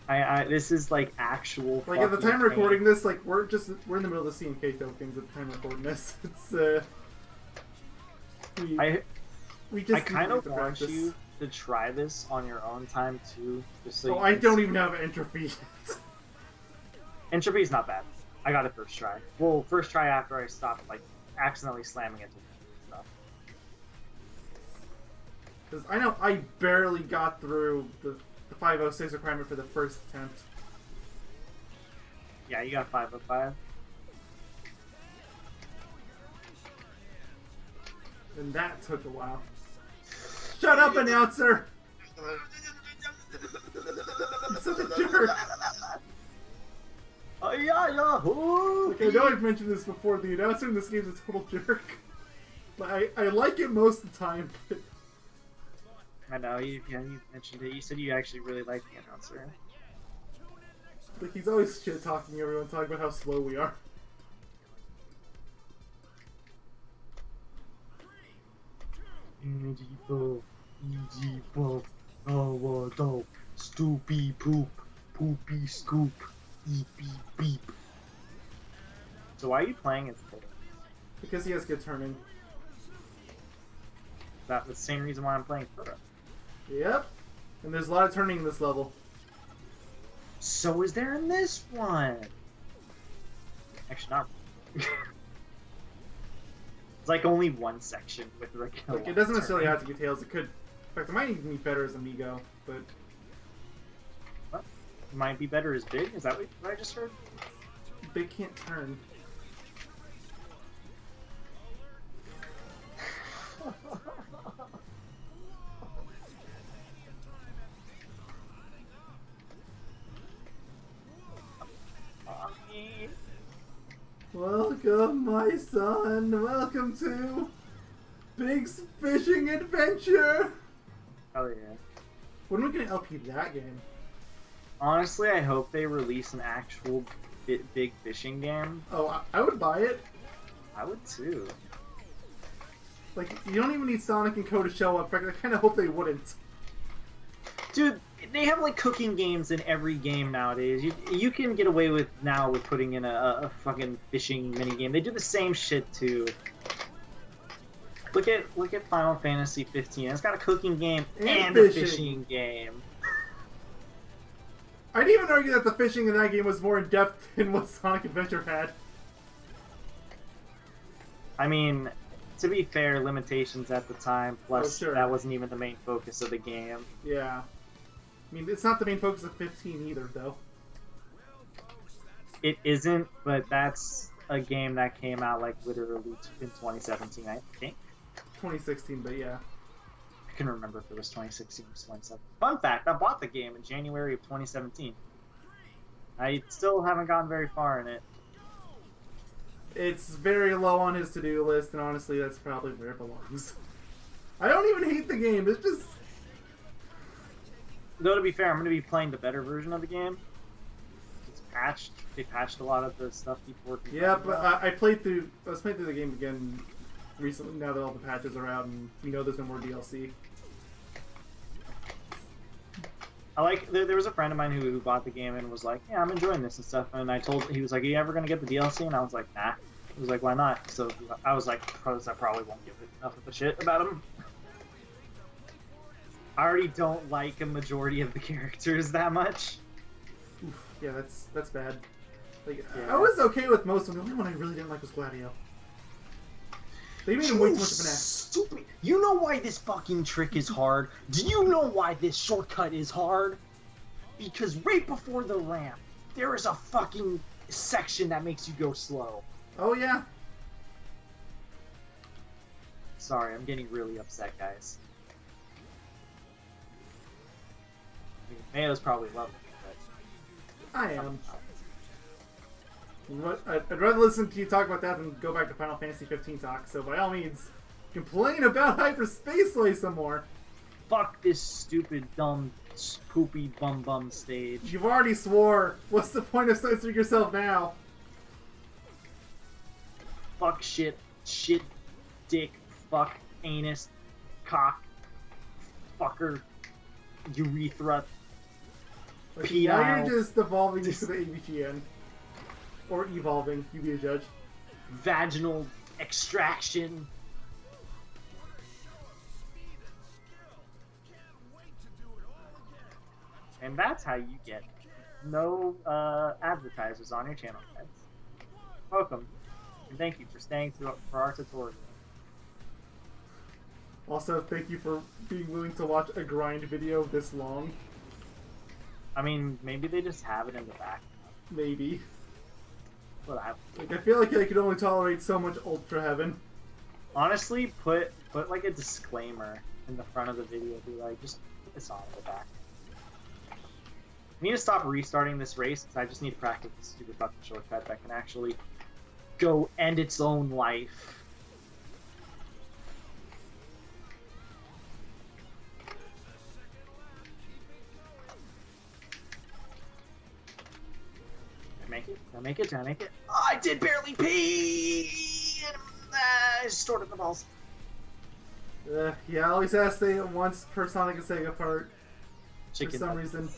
This is like actual. Like at the time recording this, like we're in the middle of the CMK things at the time recording this. It's we just I kind of want you to try this on your own time too, just so. I don't even have entropy. Entropy's not bad. I got it first try. Well, first try after I stopped like accidentally slamming into stuff. Because I know I barely got through the 506 requirement for the first attempt. Yeah, you got 505. And that took a while. Shut up, announcer! You're such a jerk! Like, I know I've mentioned this before, the announcer in this game is a total jerk. But I like it most of the time. But... I know, you mentioned it. You said you actually really like the announcer. Like, he's always shit-talking everyone, talking about how slow we are. Stoopy poop, poopy scoop, beep beep beep. So why are you playing as Taylor? Because he has good turning. That's the same reason why I'm playing Fura. Yep. And there's a lot of turning in this level. So is there in this one? Actually, not. It's like only one section with regular. Like, it doesn't necessarily have to be Tails. It could. In fact, it might even be better as Amigo, but. What? It might be better as Big? Is that what I just heard? Big can't turn. Welcome, my son. Welcome to Big's Fishing Adventure. Oh yeah. When are we gonna LP that game? Honestly, I hope they release an actual big fishing game. Oh, I would buy it. I would too. Like, you don't even need Sonic and Co to show up. In fact, I kind of hope they wouldn't. Dude, they have like cooking games in every game nowadays. You can get away with putting in a fucking fishing mini game. They do the same shit too. Look at Final Fantasy 15. It's got a cooking game and a fishing game. I'd even argue that the fishing in that game was more in depth than what Sonic Adventure had. I mean, to be fair, limitations at the time, plus sure. That wasn't even the main focus of the game. Yeah. I mean, it's not the main focus of 15 either, though. It isn't, but that's a game that came out like literally in 2017, I think. 2016, but yeah. I can remember if it was 2016 or 2017. Fun fact, I bought the game in January of 2017. I still haven't gotten very far in it. It's very low on his to-do list, and honestly, that's probably where it belongs. I don't even hate the game, it's just... Though, to be fair, I'm going to be playing the better version of the game. It's patched. They patched a lot of the stuff people were complaining Yeah, but about. I was playing through the game again recently, now that all the patches are out, and you know there's no more DLC. I like, there was a friend of mine who bought the game and was like, yeah, I'm enjoying this and stuff, and he was like, are you ever going to get the DLC? And I was like, nah. He was like, why not? So I was like, because I probably won't give enough of a shit about him. I already don't like a majority of the characters that much. Oof, yeah, that's bad. Like, Yeah. I was okay with most of them. The only one I really didn't like was Gladio. They made him way too much of an ass. Stupid. You know why this fucking trick is hard? Do you know why this shortcut is hard? Because right before the ramp, there is a fucking section that makes you go slow. Oh yeah. Sorry, I'm getting really upset, guys. Mayo's probably loving it, but I am. I'd rather listen to you talk about that than go back to Final Fantasy 15 talk, so by all means, complain about Hyperspaceway some more. fuck this stupid, dumb, poopy bum stage. You've already swore. What's the point of censoring yourself now? Fuck shit, dick, fuck, anus, cock, fucker, urethra, Like, penile. now you're just evolving into the AVGN. Or evolving, you be a judge. Vaginal extraction. And that's how you get no advertisers on your channel, guys. Welcome, and thank you for staying for our tutorial. Also, thank you for being willing to watch a grind video this long. I mean, maybe they just have it in the back. Maybe. But Like, I feel like I could only tolerate so much Ultra Heaven. honestly, put like a disclaimer in the front of the video. Be like, just put this on in the back. I need to stop restarting this race because I just need to practice this stupid fucking shortcut that can actually go end its own life. Did I make it? Did I make it? Oh, I did barely pee! I stored in the balls. Yeah, I always have to say it once per Sonic and Sega part. Chicken for some nuggets. reason.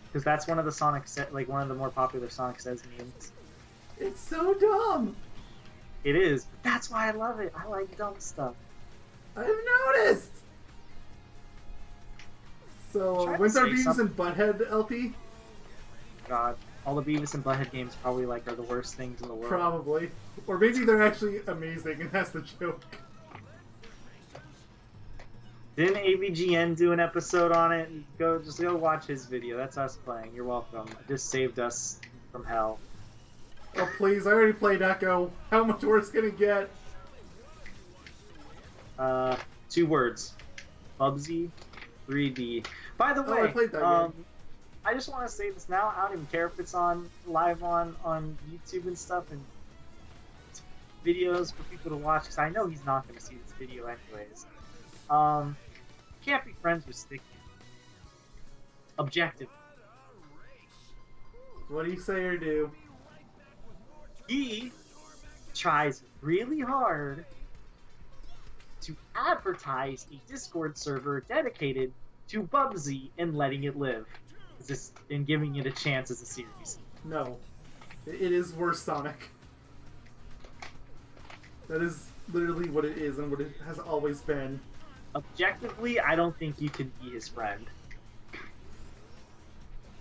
Because that's one of the Sonic like one of the more popular Sonic Says memes. It's so dumb! It is. But that's why I love it. I like dumb stuff. I've noticed! So, Try to when's our say Beavis something. and Butthead LP? God, all the Beavis and Butthead games probably like are the worst things in the world. Probably. Or maybe they're actually amazing and that's the joke. Didn't AVGN do an episode on it? Just go watch his video. That's us playing. You're welcome. It just saved us from hell. Oh please, I already played Echo. How much worse can it get? 2 words. Bubsy 3D. By the way, I played that game. I just want to say this now. I don't even care if it's on live on YouTube and stuff and videos for people to watch because I know he's not going to see this video anyways. Can't be friends with Sticky. Objective. What do you say or do? He tries really hard to advertise a Discord server dedicated to Bubsy and letting it live. And giving it a chance as a series. No. It is worse Sonic. That is literally what it is and what it has always been. Objectively, I don't think you could be his friend.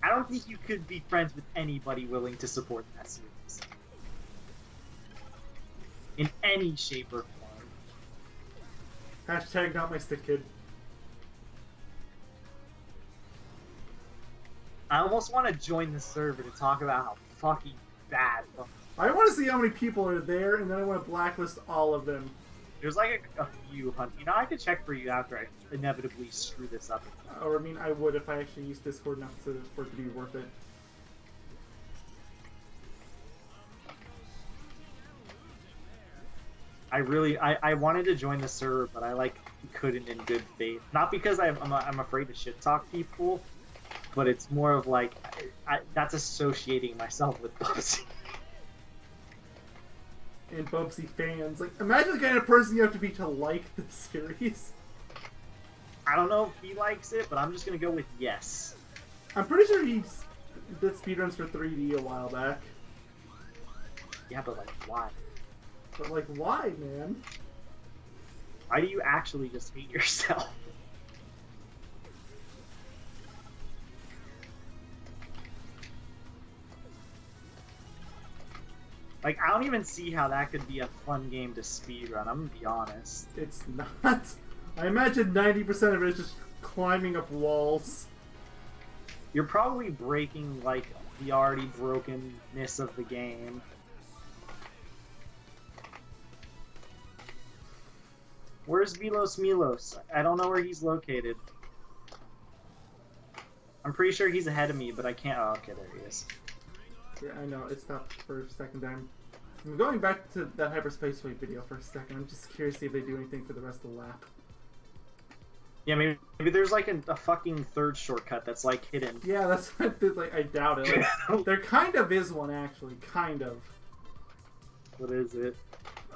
I don't think you could be friends with anybody willing to support that series. In any shape or form. Hashtag not my stick kid. I almost want to join the server to talk about how fucking bad. I want to see how many people are there and then I want to blacklist all of them. There's like a few hundred. You know, I could check for you after I inevitably screw this up. Or I mean, I would if I actually used Discord enough for it to be worth it. I wanted to join the server, but I couldn't in good faith. Not because I'm afraid to shit talk people, but it's more of like that's associating myself with Bubsy. And Bubsy fans. Like, imagine the kind of person you have to be to like the series. I don't know if he likes it, but I'm just gonna go with yes. I'm pretty sure he did speedruns for 3D a while back. Yeah, but like, why? But like, why, man? Why do you actually just hate yourself? Like, I don't even see how that could be a fun game to speedrun, I'm gonna be honest. It's not. I imagine 90% of it is just climbing up walls. You're probably breaking, like, the already brokenness of the game. Where's Milos? I don't know where he's located. I'm pretty sure he's ahead of me, but I can't... Oh, okay, there he is. Yeah, I know. It stopped for a second time. I'm going back to that Hyperspace Wave video for a second. I'm just curious to see if they do anything for the rest of the lap. Yeah, maybe there's like a fucking third shortcut that's like hidden. Yeah, that's what like, I doubt it. Like, there kind of is one, actually. Kind of. What is it?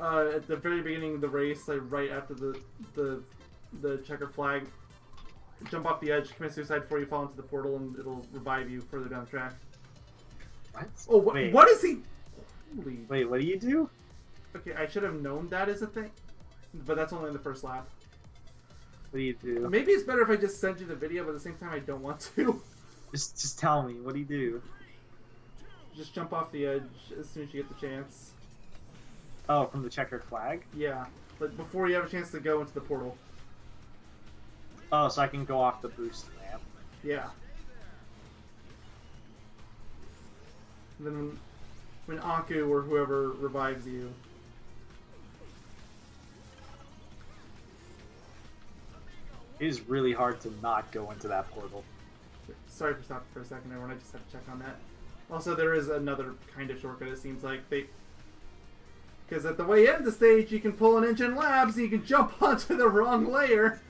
At the very beginning of the race, like right after the checker flag, jump off the edge, commit suicide before you fall into the portal, and it'll revive you further down the track. What? Oh, what is he? Holy... Wait, what do you do? Okay, I should have known that is a thing, but that's only in the first lap. What do you do? Maybe it's better if I just send you the video, but at the same time I don't want to. Just tell me, what do you do? Just jump off the edge as soon as you get the chance. Oh, from the checkered flag? Yeah, but before you have a chance to go into the portal. Oh, so I can go off the boost ramp. Yeah. And then when Aku or whoever revives you. It is really hard to not go into that portal. Sorry for stopping for a second, everyone. I just had to check on that. Also, there is another kind of shortcut. It seems like because at the way end of the stage, you can pull an engine labs and you can jump onto the wrong layer.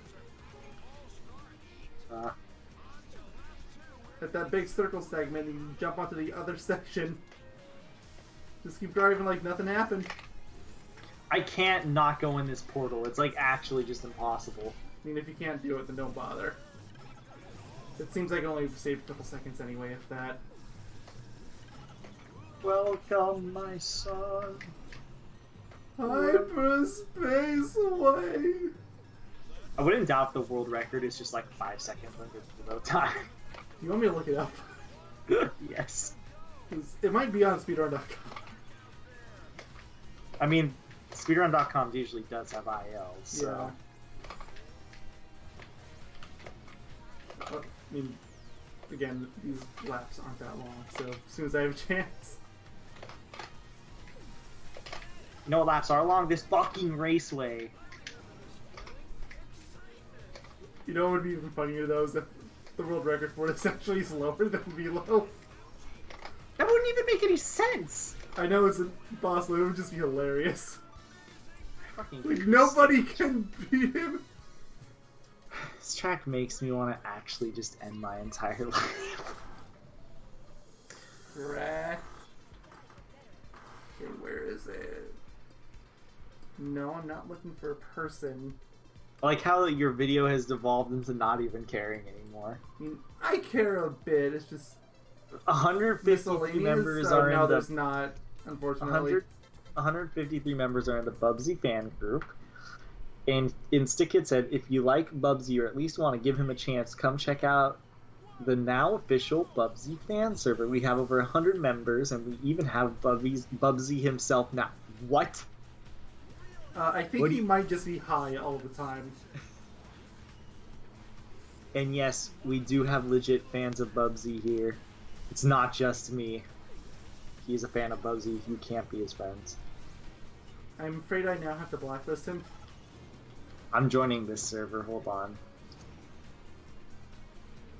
At that big circle segment, you can jump onto the other section. Just keep driving like nothing happened. I can't not go in this portal. It's like actually just impossible. I mean, if you can't do it, then don't bother. It seems like it only saved a couple seconds anyway, if that. Welcome, my son. Hyperspace Wave. I wouldn't doubt if the world record is just like 5 seconds under the load time. You want me to look it up? Yes. It might be on speedrun.com. I mean, speedrun.com usually does have ILs, so... Yeah. Well, I mean, again, these laps aren't that long, so as soon as I have a chance. You know what laps are long? This fucking raceway. You know what would be even funnier though is if the world record for it is actually slower than Velo. That wouldn't even make any sense. I know it's impossible, it would just be hilarious. Fucking Like, nobody can beat him. This track makes me want to actually just end my entire life. Track. Okay, where is it? No, I'm not looking for a person. I like how your video has devolved into not even caring anymore. I mean, I care a bit, it's just... 153 members are no, in the... there's not, unfortunately. 153 members are in the Bubsy fan group. And Stickit said, if you like Bubsy or at least want to give him a chance, come check out the now official Bubsy fan server. We have over 100 members, and we even have Bubsy himself now. What? I think he might just be high all the time. And yes, we do have legit fans of Bubsy here. It's not just me. He's a fan of Bubsy. You can't be his friends. I'm afraid I now have to blacklist him. I'm joining this server. Hold on.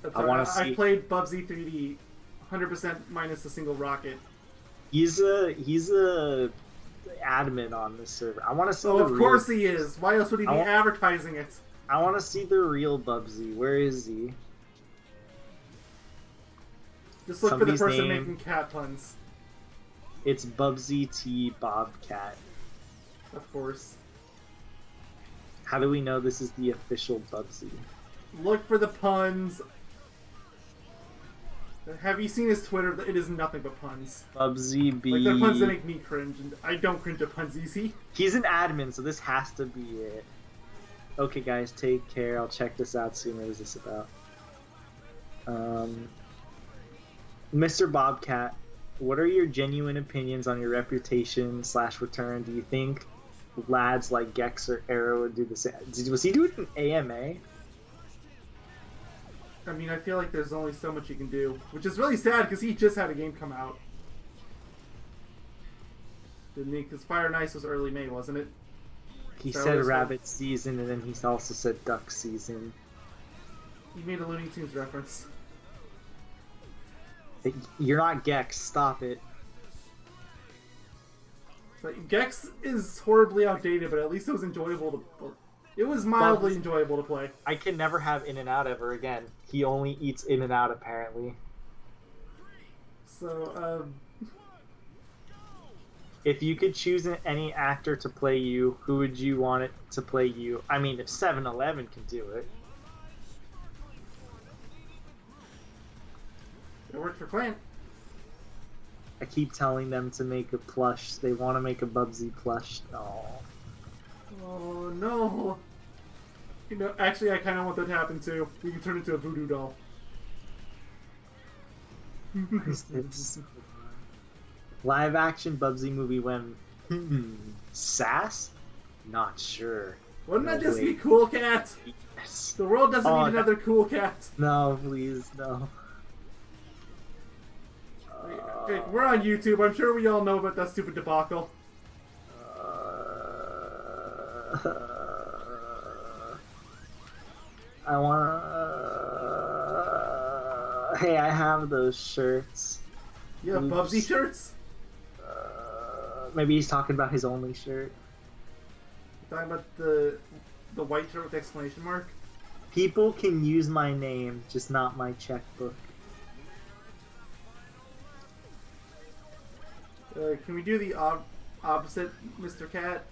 That's I want to see. I played Bubsy 3D, 100% minus a single rocket. He's a admin on this server. I want to see. Oh, of course he is. Why else would he be advertising it? I want to see the real Bubsy. Where is he? Just look for the person making cat puns. It's Bubsy T Bobcat. Of course. How do we know this is the official Bubsy? Look for the puns. Have you seen his Twitter? It is nothing but puns. Bubsy B. Like, they're puns that make me cringe, and I don't cringe at puns easy. He's an admin, so this has to be it. Okay, guys, take care. I'll check this out soon. What is this about? Mr. Bobcat, what are your genuine opinions on your reputation / return? Do you think lads like Gex or Arrow would do the same? Was he doing an AMA? I mean, I feel like there's only so much you can do, which is really sad because he just had a game come out. Didn't he? Because Fire and Ice was early May, wasn't it? He said rabbit season, and then he also said duck season. He made a Looney Tunes reference. You're not Gex. Stop it. Like, Gex is horribly outdated, but at least it was enjoyable to. It was mildly enjoyable to play. I can never have In-N-Out ever again. He only eats In-N-Out apparently. So, if you could choose any actor to play you, who would you want it to play you? I mean, if 7-Eleven can do it. It worked for Clint. I keep telling them to make a plush. They want to make a Bubsy plush. Oh no. You know, actually, I kind of want that to happen too. We can turn into a voodoo doll. Live action Bubsy movie when Sass? Not sure. Wouldn't that just be Cool Cat? Yes. The world doesn't need another Cool Cat. No, please, no. Okay, we're on YouTube. I'm sure we all know about that stupid debacle. I want. Hey, I have those shirts. You have Bubsy shirts? Maybe he's talking about his only shirt. You're talking about the white shirt with the exclamation mark? People can use my name, just not my checkbook. Can we do the opposite, Mr. Cat?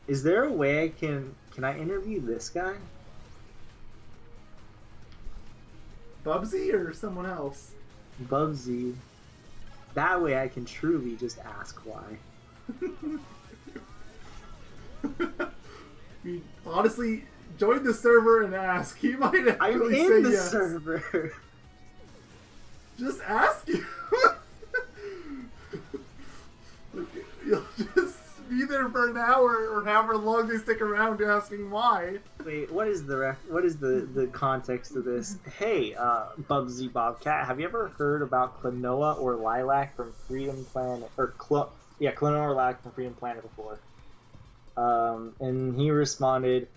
Is there a way I can I interview this guy? Bubsy or someone else? Bubsy. That way I can truly just ask why. Honestly, join the server and ask. He might actually I'm say in the yes. server. Just ask him. You'll just be there for an hour or however long they stick around asking why. Wait, what is the context of this? Hey, Bubsy Bobcat, have you ever heard about Klonoa or Lilac from Freedom Planet Klonoa or Lilac from Freedom Planet before? And he responded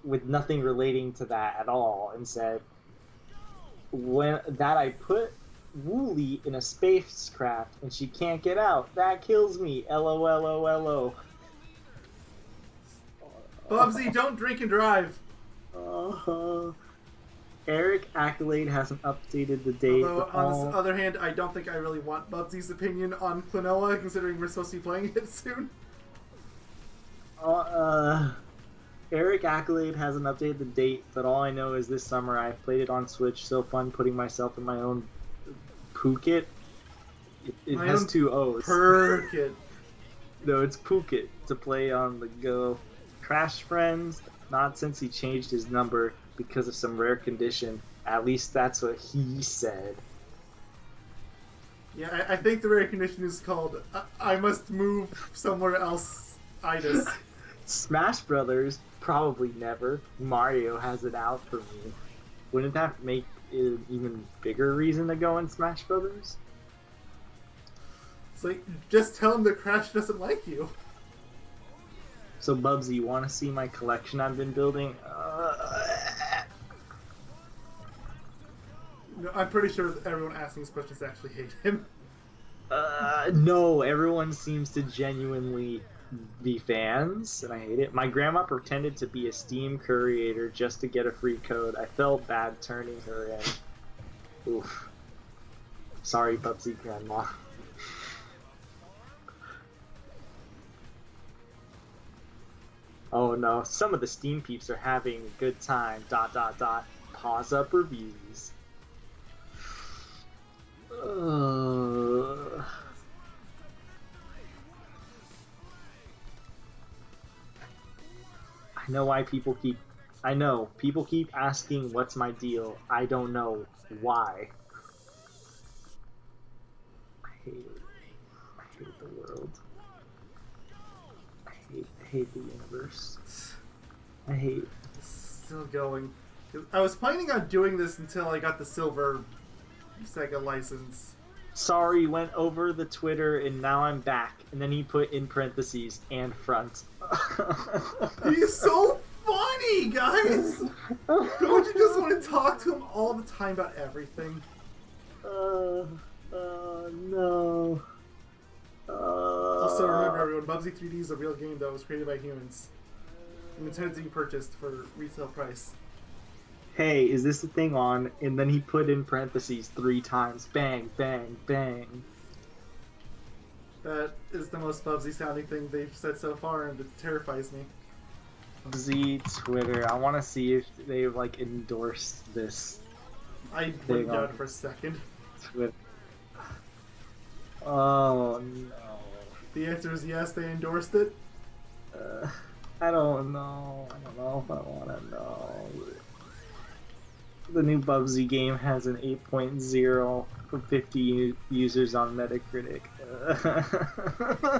with nothing relating to that at all and said, "When that I put Wooly in a spacecraft and she can't get out. That kills me. LOLOLO." Bubsy, don't drink and drive. Eric Accolade hasn't updated the date. Although, on the other hand, I don't think I really want Bubsy's opinion on Klonoa, considering we're supposed to be playing it soon. Eric Accolade hasn't updated the date, but all I know is this summer I played it on Switch. So fun putting myself in my own Phuket. It has two O's. Phuket. No, it's Phuket to play on the go. Crash Friends, not since he changed his number because of some rare condition. At least that's what he said. Yeah, I think the rare condition is called I must move somewhere else itis. Smash Brothers, probably never. Mario has it out for me. Wouldn't that make an even bigger reason to go in Smash Brothers? It's like, just tell him that Crash doesn't like you. So, Bubsy, you want to see my collection I've been building? No, I'm pretty sure everyone asking these questions actually hate him. No, everyone seems to genuinely be fans, and I hate it. My grandma pretended to be a Steam courier just to get a free code. I felt bad turning her in. Oof. Sorry, Bubsy grandma. Oh no, some of the Steam peeps are having a good time. ... Pause up reviews. I know why people keep. I know people keep asking, "What's my deal?" I don't know why. I hate it. I hate the world. I hate the universe. I hate. Still going. I was planning on doing this until I got the silver SEGA license. Sorry, went over the Twitter and now I'm back. And then he put in parentheses and front. He's so funny, guys! Don't you just want to talk to him all the time about everything? No. Also, remember everyone, Bubsy 3D is a real game that was created by humans. And intended to be purchased for retail price. Hey, is this the thing on? And then he put in parentheses 3 times. Bang, bang, bang. That is the most Bubsy sounding thing they've said so far, and it terrifies me. Bubsy Twitter. I want to see if they like endorsed this. I wouldn't doubt it for a second. Twitter. Oh no. The answer is yes, they endorsed it. I don't know. I don't know if I want to know. The new Bubsy game has an 8.0 from 50 users on Metacritic.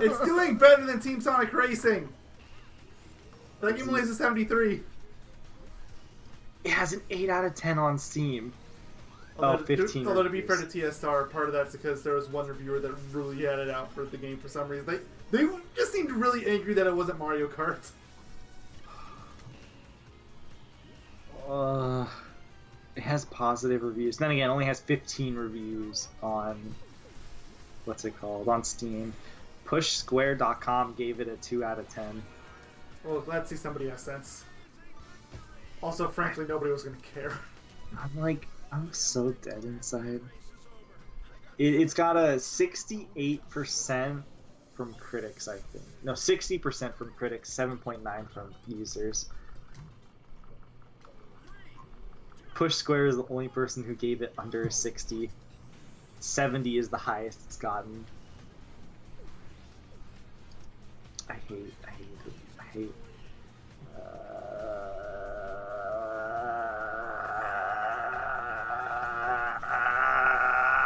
It's doing better than Team Sonic Racing. That game only has a 73. It has an 8 out of 10 on Steam. Although, 15. Although to be fair to TSR, part of that's because there was one reviewer that really had it out for the game for some reason. They just seemed really angry that it wasn't Mario Kart. It has positive reviews. Then again, it only has 15 reviews on what's it called on Steam. PushSquare.com gave it a 2 out of 10. Well, glad to see somebody has sense. Also, frankly, nobody was going to care. I'm so dead inside. It's got a 68% from critics, I think. No, 60% from critics, 7.9 from users. Push Square is the only person who gave it under a 60. 70 is the highest it's gotten. I hate it. I hate.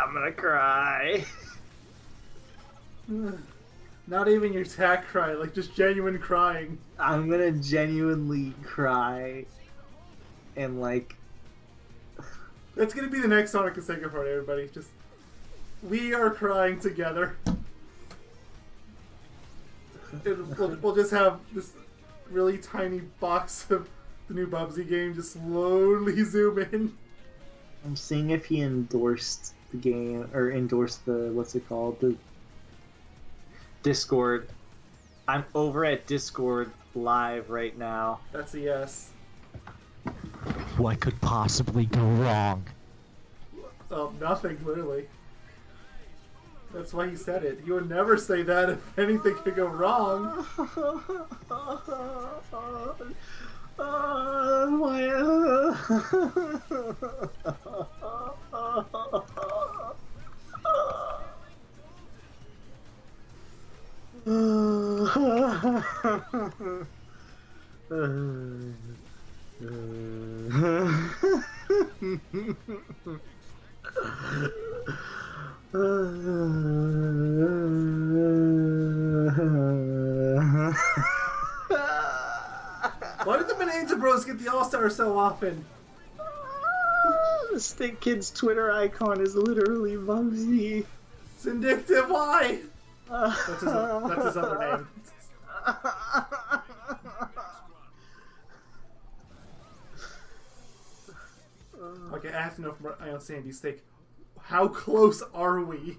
I'm gonna cry. Not even your tack cry, like just genuine crying. I'm gonna genuinely cry. And like. That's gonna be the next Sonic and Sega party, everybody. Just. We are crying together. We'll just have this really tiny box of the new Bubsy game just slowly zoom in. I'm seeing if he endorsed the game, or endorsed the, what's it called, the Discord. I'm over at Discord live right now. That's a yes. What could possibly go wrong? Oh, nothing, clearly. That's why he said it. He would never say that if anything could go wrong. Why did the Bonanza Bros get the All-Star so often? The Stick Kid's Twitter icon is literally Bubsy. Syndictive, why? That's his other name. Okay, I have to know from Ion Sandy's sake. How close are we?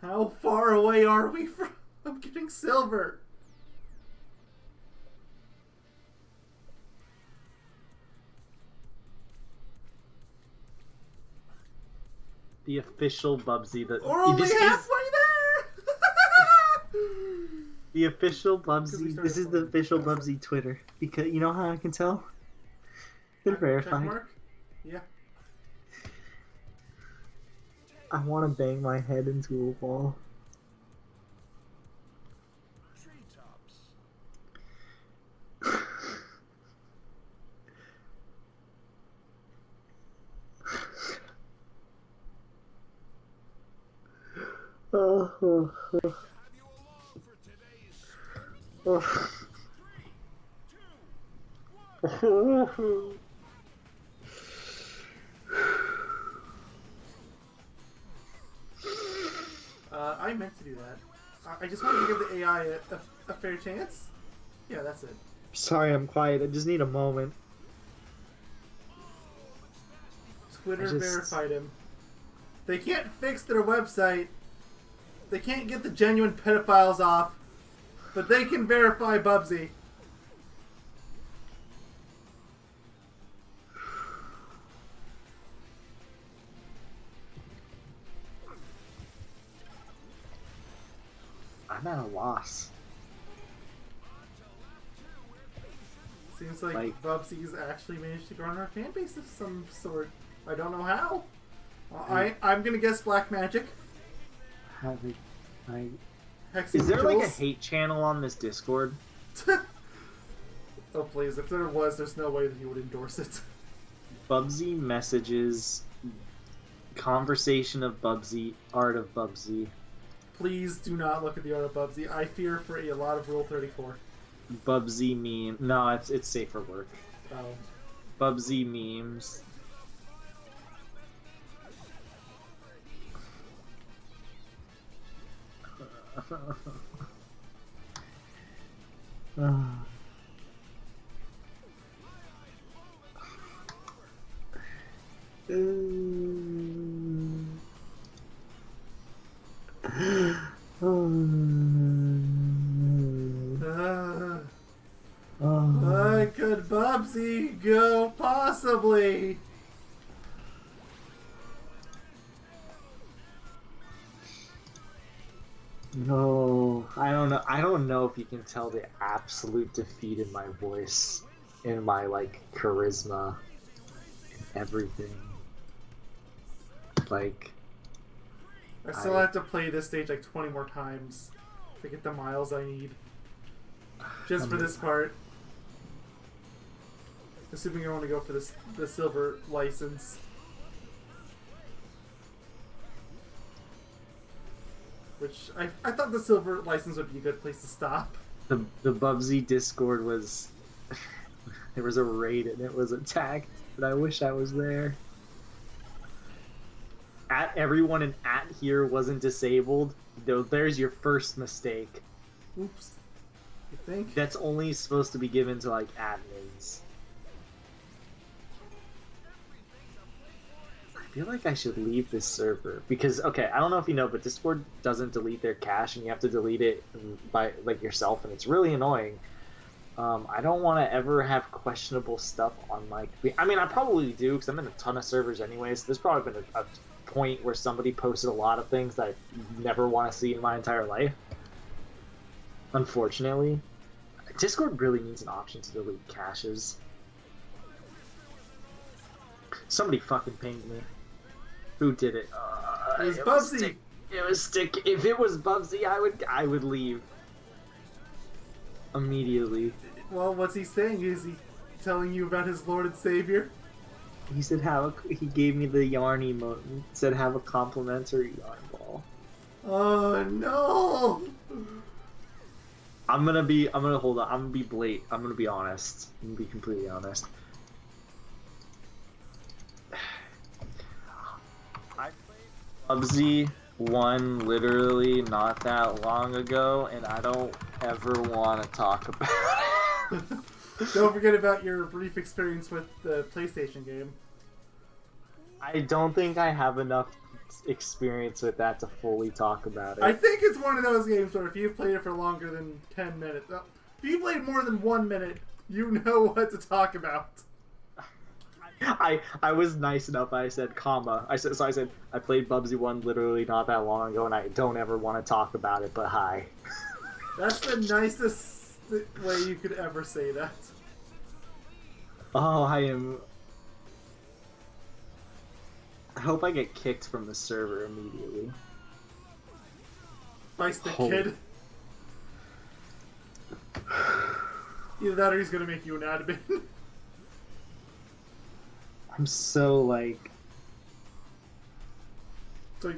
How far away are we from getting silver? The official Bubsy. We're only halfway there! The official Bubsy. This is the official Bubsy Twitter. Because you know how I can tell? They're verified. Mark? Yeah. I want to bang my head into a wall. Oh, I meant to do that. I just wanted to give the AI a fair chance. Yeah, that's it. Sorry, I'm quiet. I just need a moment. Twitter verified him. They can't fix their website. They can't get the genuine pedophiles off, but they can verify Bubsy. I'm at a loss. Seems like Bubsy's actually managed to garner a fan base of some sort. I don't know how. I'm gonna guess black magic. Is there like a hate channel on this Discord? Oh please, if there was, there's no way that he would endorse it. Bubsy messages, conversation of Bubsy, art of Bubsy. Please do not look at the art of Bubsy. I fear for a lot of Rule 34. Bubsy meme. No, it's safe for work. Oh. Bubsy memes. Where could Bubsy go possibly? No, I don't know. I don't know if you can tell the absolute defeat in my voice, in my like charisma, everything. Like, I still have to play this stage like 20 more times to get the miles I need. Just for this part. Assuming I want to go for the silver license. Which, I thought the silver license would be a good place to stop. the Bubsy Discord was... there was a raid and it was attacked, but I wish I was there. Everyone in here wasn't disabled. There's your first mistake. Oops. You think? That's only supposed to be given to, like, admins. I feel like I should leave this server. Because, okay, I don't know if you know, but Discord doesn't delete their cache, and you have to delete it by, like, yourself, and it's really annoying. I don't want to ever have questionable stuff on my... I mean, I probably do, because I'm in a ton of servers anyways. There's probably been a point where somebody posted a lot of things that I never want to see in my entire life. Unfortunately. Discord really needs an option to delete caches. Somebody fucking pinged me. Who did it? It was Bubsy! It was Stick. If it was Bubsy, I would leave. Immediately. Well, what's he saying? Is he telling you about his Lord and Savior? He said he gave me the yarn emote and said have a complimentary yarn ball. Oh no! I'm gonna hold on. I'm gonna be blatant. I'm gonna be honest. I'm gonna be completely honest. I played Bubsy 1 literally not that long ago, and I don't ever want to talk about it. Don't forget about your brief experience with the PlayStation game. I don't think I have enough experience with that to fully talk about it. I think it's one of those games where if you've played it for longer than 10 minutes, if you played more than 1 minute, you know what to talk about. I was nice enough. I said, comma. I said I played Bubsy 1 literally not that long ago, and I don't ever want to talk about it. But hi. That's the nicest way you could ever say that. Oh, I hope I get kicked from the server immediately. By Stick Kid. Either that or he's gonna make you an admin. I'm so like... It's like,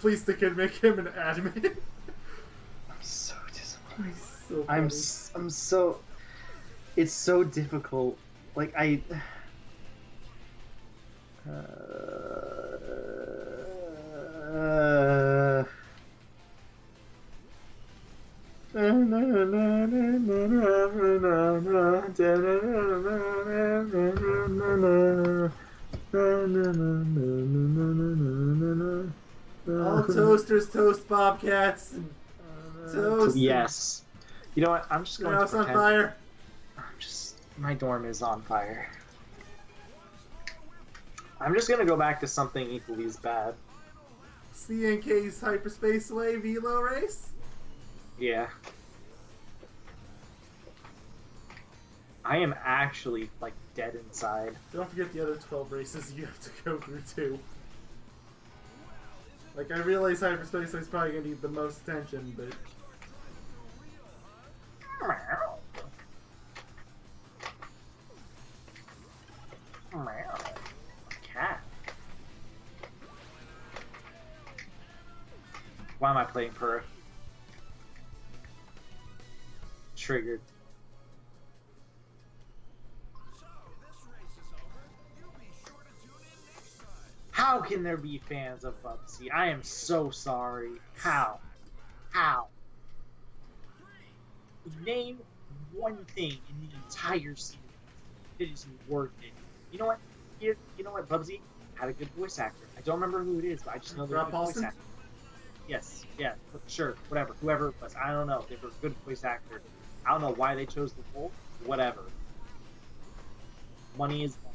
Please stick and make him an admin. I'm so disappointed. He's so funny. I'm so. It's so difficult. Like I. All toasters toast bobcats. Toast. Yes. You know what? I'm just Your going house to on pretend. fire. My dorm is on fire. I'm just gonna go back to something equally as bad. CNK's Hyperspace Way Velo race. Yeah. I am actually like dead inside. Don't forget the other 12 races you have to go through too. Like I realize Hyperspace Way is probably gonna need the most attention, but Cat. Why am I playing Purr? Triggered. How can there be fans of Bubsy? I am so sorry. How? How? Name one thing in the entire series that is worth it. You know what? You know what? Bubsy had a good voice actor. I don't remember who it is, but I just know they're a Rob good voice Paulson? actor. Yes, yeah, sure, whatever, whoever it was. I don't know. They were a good voice actor. I don't know why they chose the role. Whatever. Money is money.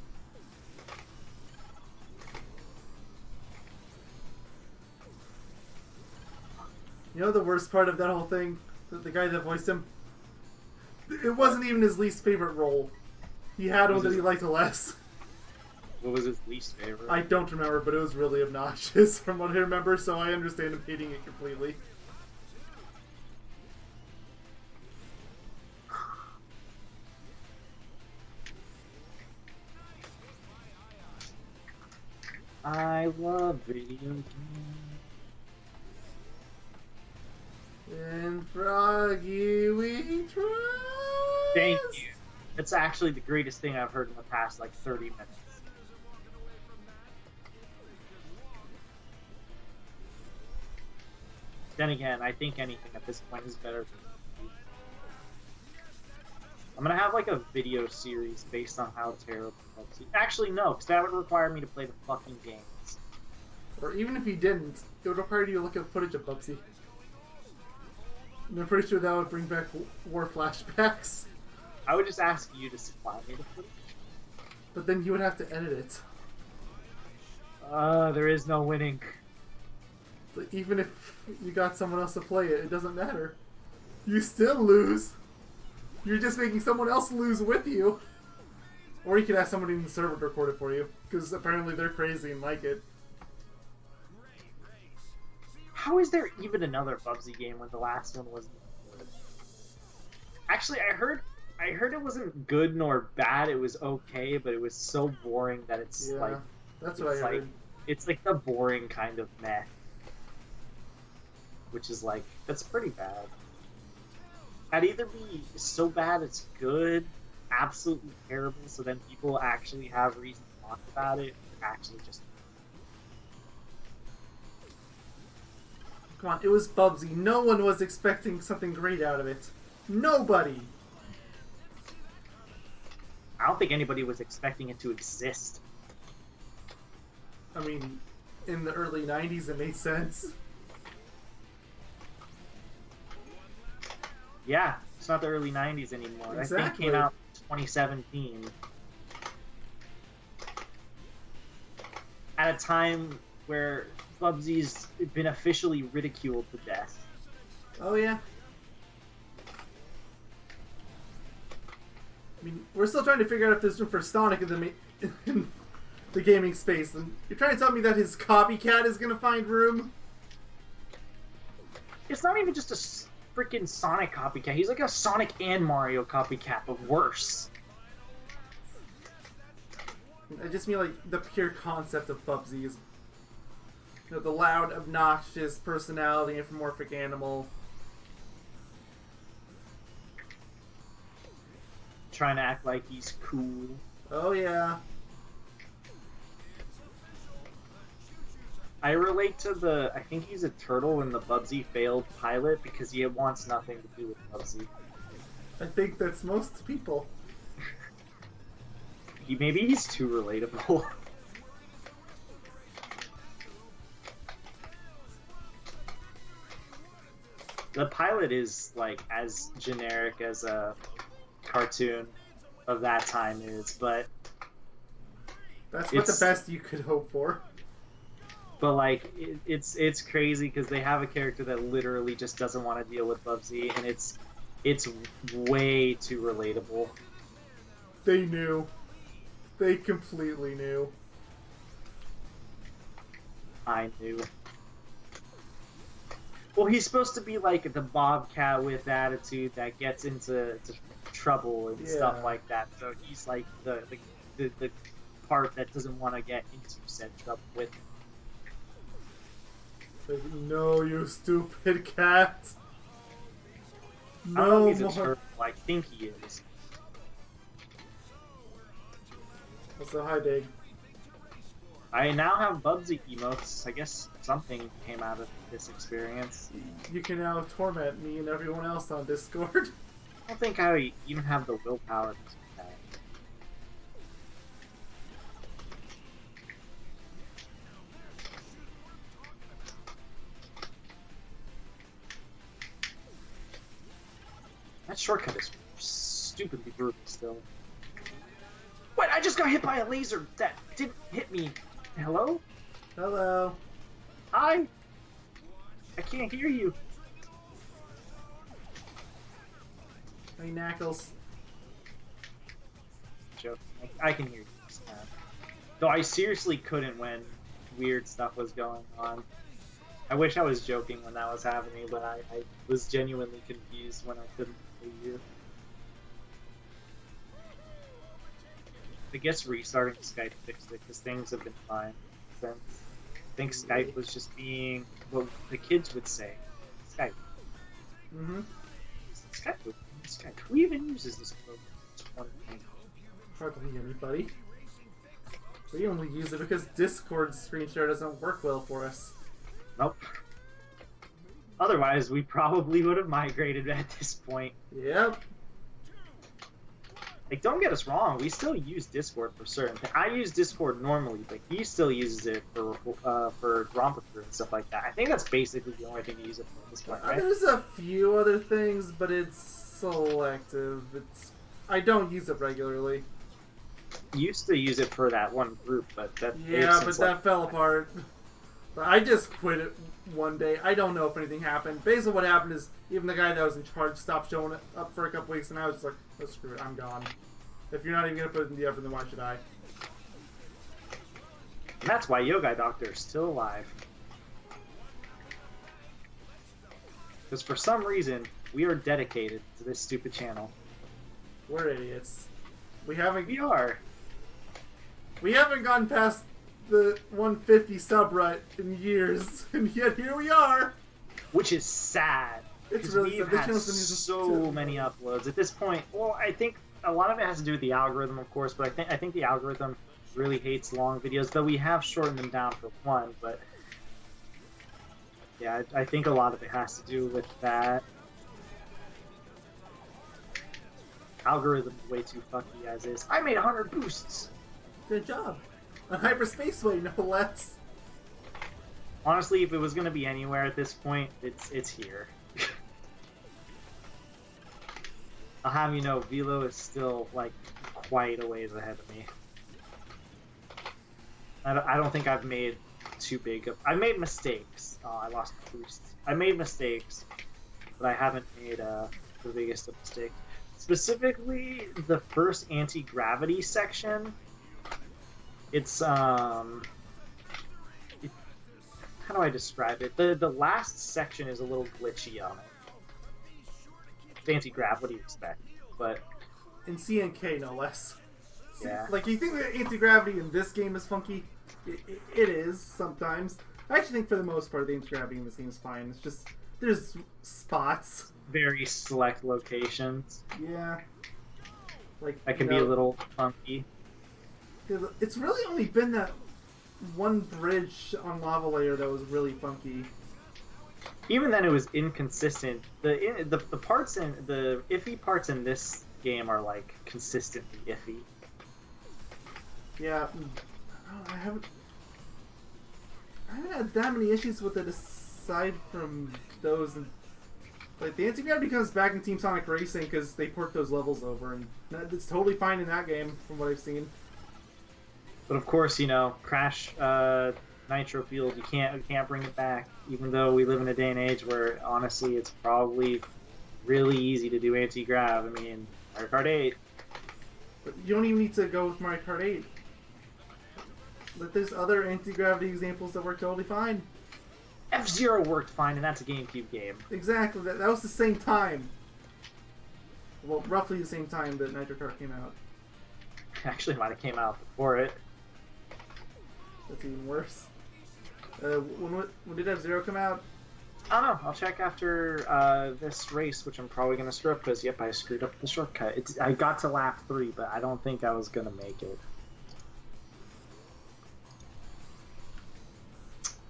you know the worst part of that whole thing? The guy that voiced him? It wasn't even his least favorite role. He had one that he liked less. What was his least favorite? I don't remember, but it was really obnoxious from what I remember, so I understand him hating it completely. I love video games. And Froggy, we trust. Thank you. It's actually the greatest thing I've heard in the past, like, 30 minutes. Then again, I think anything at this point is better than I'm gonna have, like, a video series based on how terrible Bubsy... Actually, no, because that would require me to play the fucking games. Or even if he didn't, it would require you to look at footage of Bubsy. And I'm pretty sure that would bring back war flashbacks. I would just ask you to supply me the footage. But then you would have to edit it. There is no winning. So even if you got someone else to play it, it doesn't matter. You still lose. You're just making someone else lose with you. Or you could ask somebody in the server to record it for you, because apparently they're crazy and like it. How is there even another Bubsy game when the last one wasn't good? Actually, I heard it wasn't good nor bad. It was okay, but it was so boring that it's Yeah, like that's what I it's heard. like it's like the boring kind of meh, which is like that's pretty bad. I'd either be so bad it's good, absolutely terrible, so then people actually have reason to talk about it, or actually just. Come on, it was Bubsy. No one was expecting something great out of it. Nobody! I don't think anybody was expecting it to exist. I mean, in the early 90s it made sense. Yeah, it's not the early 90s anymore. I think it Exactly. came out in 2017. At a time where Bubsy's been officially ridiculed to death. Oh yeah. I mean, we're still trying to figure out if there's room for Sonic in in the gaming space. And you're trying to tell me that his copycat is going to find room? It's not even just a freaking Sonic copycat. He's like a Sonic and Mario copycat, but worse. I just mean like the pure concept of Bubsy is You know, the loud, obnoxious personality, anthropomorphic animal. Trying to act like he's cool. Oh yeah. I relate to I think he's a turtle in the Bubsy failed pilot because he wants nothing to do with Bubsy. I think that's most people. Maybe he's too relatable. The pilot is like as generic as a cartoon of that time is, but that's what the best you could hope for. But like it's crazy because they have a character that literally just doesn't want to deal with Bubsy, and it's way too relatable. They knew. They completely knew. I knew. Well, he's supposed to be like the bobcat with attitude that gets into trouble and stuff like that. So he's like the part that doesn't want to get into said trouble with him. No, you stupid cat. I don't know No if he's a more. turtle. I think he is. Also, hi, Dig. I now have Bubsy emotes. I guess something came out of this experience. You can now torment me and everyone else on Discord. I don't think I even have the willpower to do that. That shortcut is stupidly brutal still. Wait, I just got hit by a laser that didn't hit me. Hello? Hello. Hi? I can't hear you. Hey, Knuckles. Joke. I can hear you this time. Though I seriously couldn't when weird stuff was going on. I wish I was joking when that was happening, but I was genuinely confused when I couldn't hear you. I guess restarting Skype fixed it, because things have been fine since. I think Skype was just being what the kids would say. Skype. Mm-hmm. Skype. Who even uses this program? It's one thing. Hardly anybody. We only use it because Discord's screen share doesn't work well for us. Nope. Otherwise, we probably would have migrated at this point. Yep. Like, don't get us wrong, we still use Discord for certain things. I use Discord normally, but he still uses it for Romper Crew and stuff like that. I think that's basically the only thing to use it for at this point, right? There's a few other things, but it's selective. I don't use it regularly. Used to use it for that one group, but that that fell apart. But I just quit it one day. I don't know if anything happened. Basically, what happened is even the guy that was in charge stopped showing up for a couple weeks, and I was just like, "Oh, screw it, I'm gone. If you're not even gonna put in the effort, then why should I?" And that's why Yogaidr is still alive. Because for some reason, we are dedicated to this stupid channel. We're idiots. We are. haven't gone past the 150 sub rut in years, and yet here we are. Which is sad. It's really we've sad. had so many uploads at this point. Well, I think a lot of it has to do with the algorithm, of course, but I think the algorithm really hates long videos, though we have shortened them down for one. But yeah, I think a lot of it has to do with that. Algorithm is way too fucky as is. I made 100 boosts. Good job. On Hyperspaceway, no less. Honestly, if it was gonna be anywhere at this point, it's here. I'll have you know, Velo is still like quite a ways ahead of me. I don't think I've made too big of. I made mistakes. Oh, I lost my boost. I made mistakes, but I haven't made the biggest of mistakes. Specifically, the first anti-gravity section. It's how do I describe it? The last section is a little glitchy on it. It's anti-grav, what do you expect? But In CNK, no less. yeah. Like, you think that anti-gravity in this game is funky? It is, sometimes. I actually think for the most part the anti-gravity in this game is fine. It's just there's spots. Very select locations. Yeah. Like That can be a little funky. It's really only been that one bridge on Lava Layer that was really funky. Even then, it was inconsistent. The parts in the iffy parts in this game are like consistently iffy. Yeah, I haven't had that many issues with it aside from those. Like the anti-gravity comes back in Team Sonic Racing because they port those levels over, and it's totally fine in that game from what I've seen. But of course, you know, Crash Nitro Field, you can't bring it back. Even though we live in a day and age where honestly, it's probably really easy to do anti-grav. I mean, Mario Kart 8. But you don't even need to go with Mario Kart 8. But there's other anti-gravity examples that work totally fine. F-Zero worked fine, and that's a GameCube game. Exactly. That was the same time. Well, roughly the same time that Nitro Kart came out. Actually, it might have came out before it. That's even worse. When did F-Zero come out? I don't know. I'll check after this race, which I'm probably going to screw up because, yep, I screwed up the shortcut. I got to lap 3, but I don't think I was going to make it.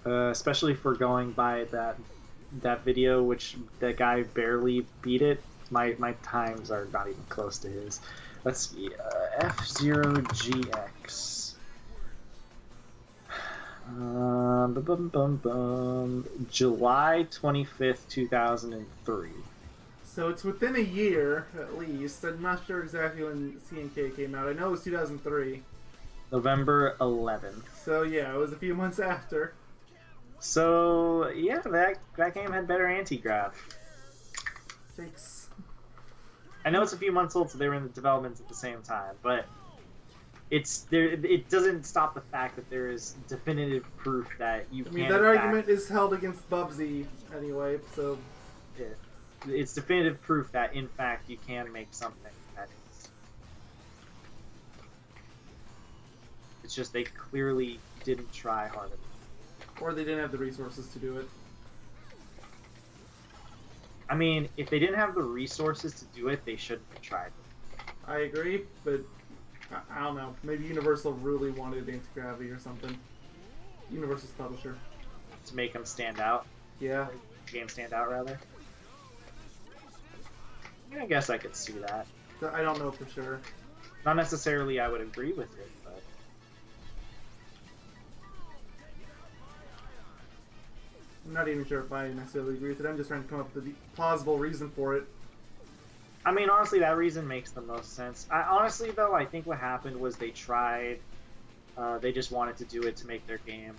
Especially if we're going by that video, which the guy barely beat it. My times are not even close to his. Let's see, F-Zero GX. July 25th, 2003. So it's within a year, at least. I'm not sure exactly when CNK came out. I know it was 2003. November 11th. So yeah, it was a few months after. So yeah, that game had better anti-grav. Thanks. I know it's a few months old, so they were in the development at the same time, but it's there. It doesn't stop the fact that there is definitive proof that you can. I mean, that argument is held against Bubsy anyway, so. Yeah, it's definitive proof that in fact you can make something that is. It's just they clearly didn't try hard enough. Or they didn't have the resources to do it. I mean, if they didn't have the resources to do it, they shouldn't have tried. I agree, but I don't know. Maybe Universal really wanted anti-gravity or something. Universal's publisher. To make them stand out? Yeah. The game stand out, rather? I guess I could see that. I don't know for sure. Not necessarily I would agree with it, but... I'm not even sure if I necessarily agree with it. I'm just trying to come up with a plausible reason for it. I mean, honestly, that reason makes the most sense. Honestly, though, I think what happened was they tried. They just wanted to do it to make their game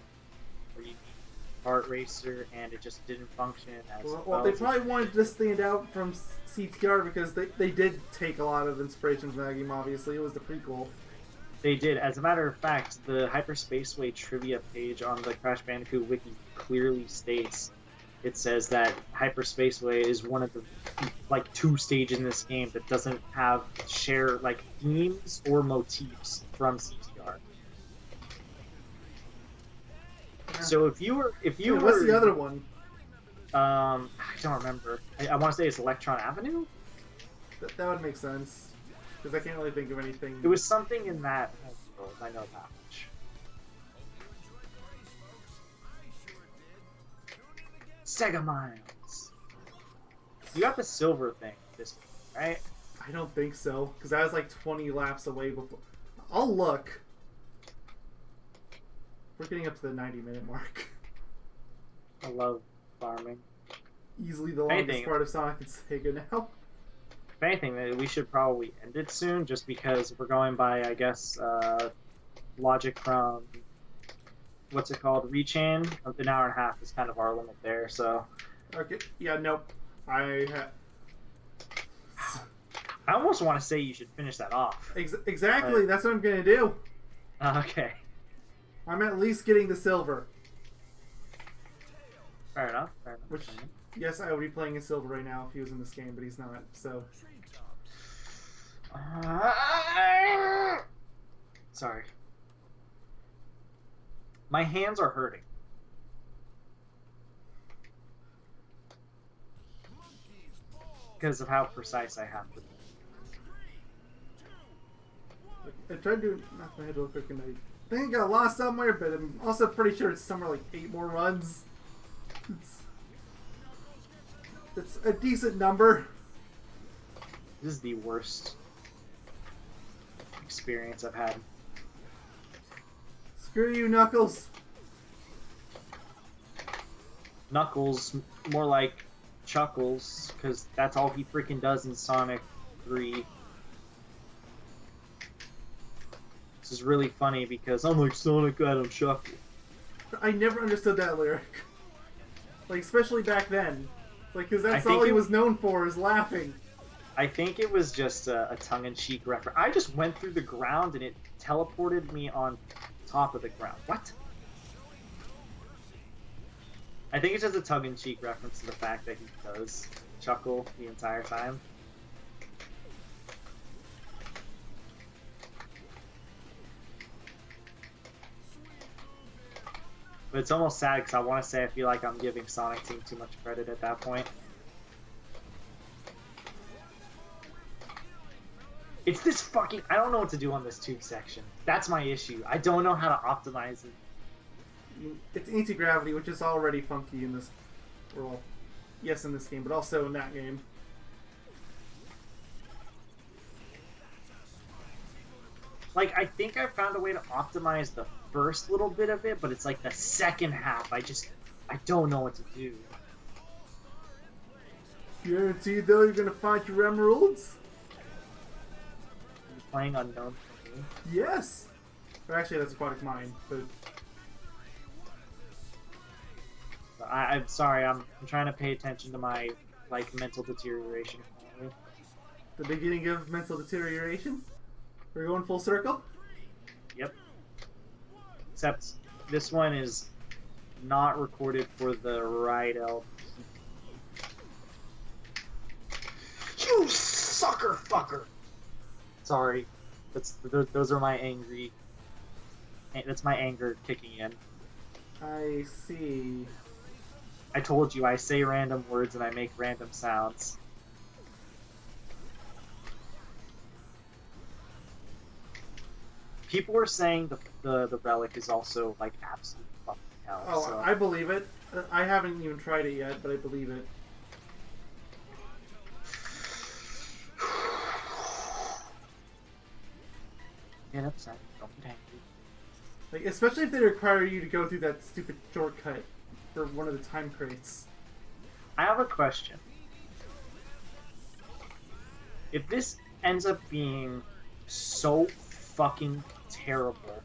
Kart Racer, and it just didn't function as well. They probably wanted to stand out from CTR because they did take a lot of inspiration from that game, obviously. It was the prequel. They did. As a matter of fact, the Hyperspaceway trivia page on the Crash Bandicoot wiki clearly states, it says that Hyperspaceway is one of the two stages in this game that doesn't have themes or motifs from CTR. Yeah. So if you were what's the other one? I don't remember. I want to say it's Electron Avenue. That would make sense. Because I can't really think of anything. It was something in that world, I know that much. SEGA Miles. You got the silver thing this week, right? I don't think so, because I was like 20 laps away before. I'll look. We're getting up to the 90-minute mark. I love farming. Easily the longest part of Sonic and Sega now. If anything, we should probably end it soon, just because we're going by, I guess, logic from, what's it called, Rechain. An hour and a half is kind of our limit there, so... Okay, yeah, nope. I almost want to say you should finish that off. Exactly, but... that's what I'm going to do. Okay. I'm at least getting the silver. Fair enough. Which, yes, I would be playing in silver right now if he was in this game, but he's not, so... Sorry. My hands are hurting. because of how precise I have to be. I tried doing knock my head real quick and I think I got lost somewhere, but I'm also pretty sure it's somewhere like 8 more runs. It's a decent number. This is the worst experience I've had. Screw you, Knuckles. Knuckles, more like Chuckles, because that's all he freaking does in Sonic 3. This is really funny because I'm like Sonic, I don't Chuckle. I never understood that lyric. Like, especially back then. Like, because that's all he was known for, is laughing. I think it was just a tongue-in-cheek reference. I just went through the ground and it teleported me on top of the ground. What? I think it's just a tongue-in-cheek reference to the fact that he does chuckle the entire time. But it's almost sad because I want to say I feel like I'm giving Sonic Team too much credit at that point. It's this fucking... I don't know what to do on this tube section. That's my issue. I don't know how to optimize it. It's anti-gravity, which is already funky in this... Well, yes, in this game, but also in that game. Like, I think I found a way to optimize the first little bit of it, but it's like the second half. I don't know what to do. Guaranteed, though, you're gonna find your emeralds? Playing unknown for me. Yes! Or actually, that's Aquatic Mine, but... I'm sorry, I'm trying to pay attention to my, like, mental deterioration. Apparently. The beginning of mental deterioration? We're going full circle? Yep. Except this one is not recorded for the right LP. You sucker fucker! Sorry. Those are my angry... That's my anger kicking in. I see. I told you, I say random words and I make random sounds. People are saying the relic is also like absolute fucking hell. Oh, so. I believe it. I haven't even tried it yet, but I believe it. Get upset. Don't get angry. Like, especially if they require you to go through that stupid shortcut for one of the time crates. I have a question. If this ends up being so fucking terrible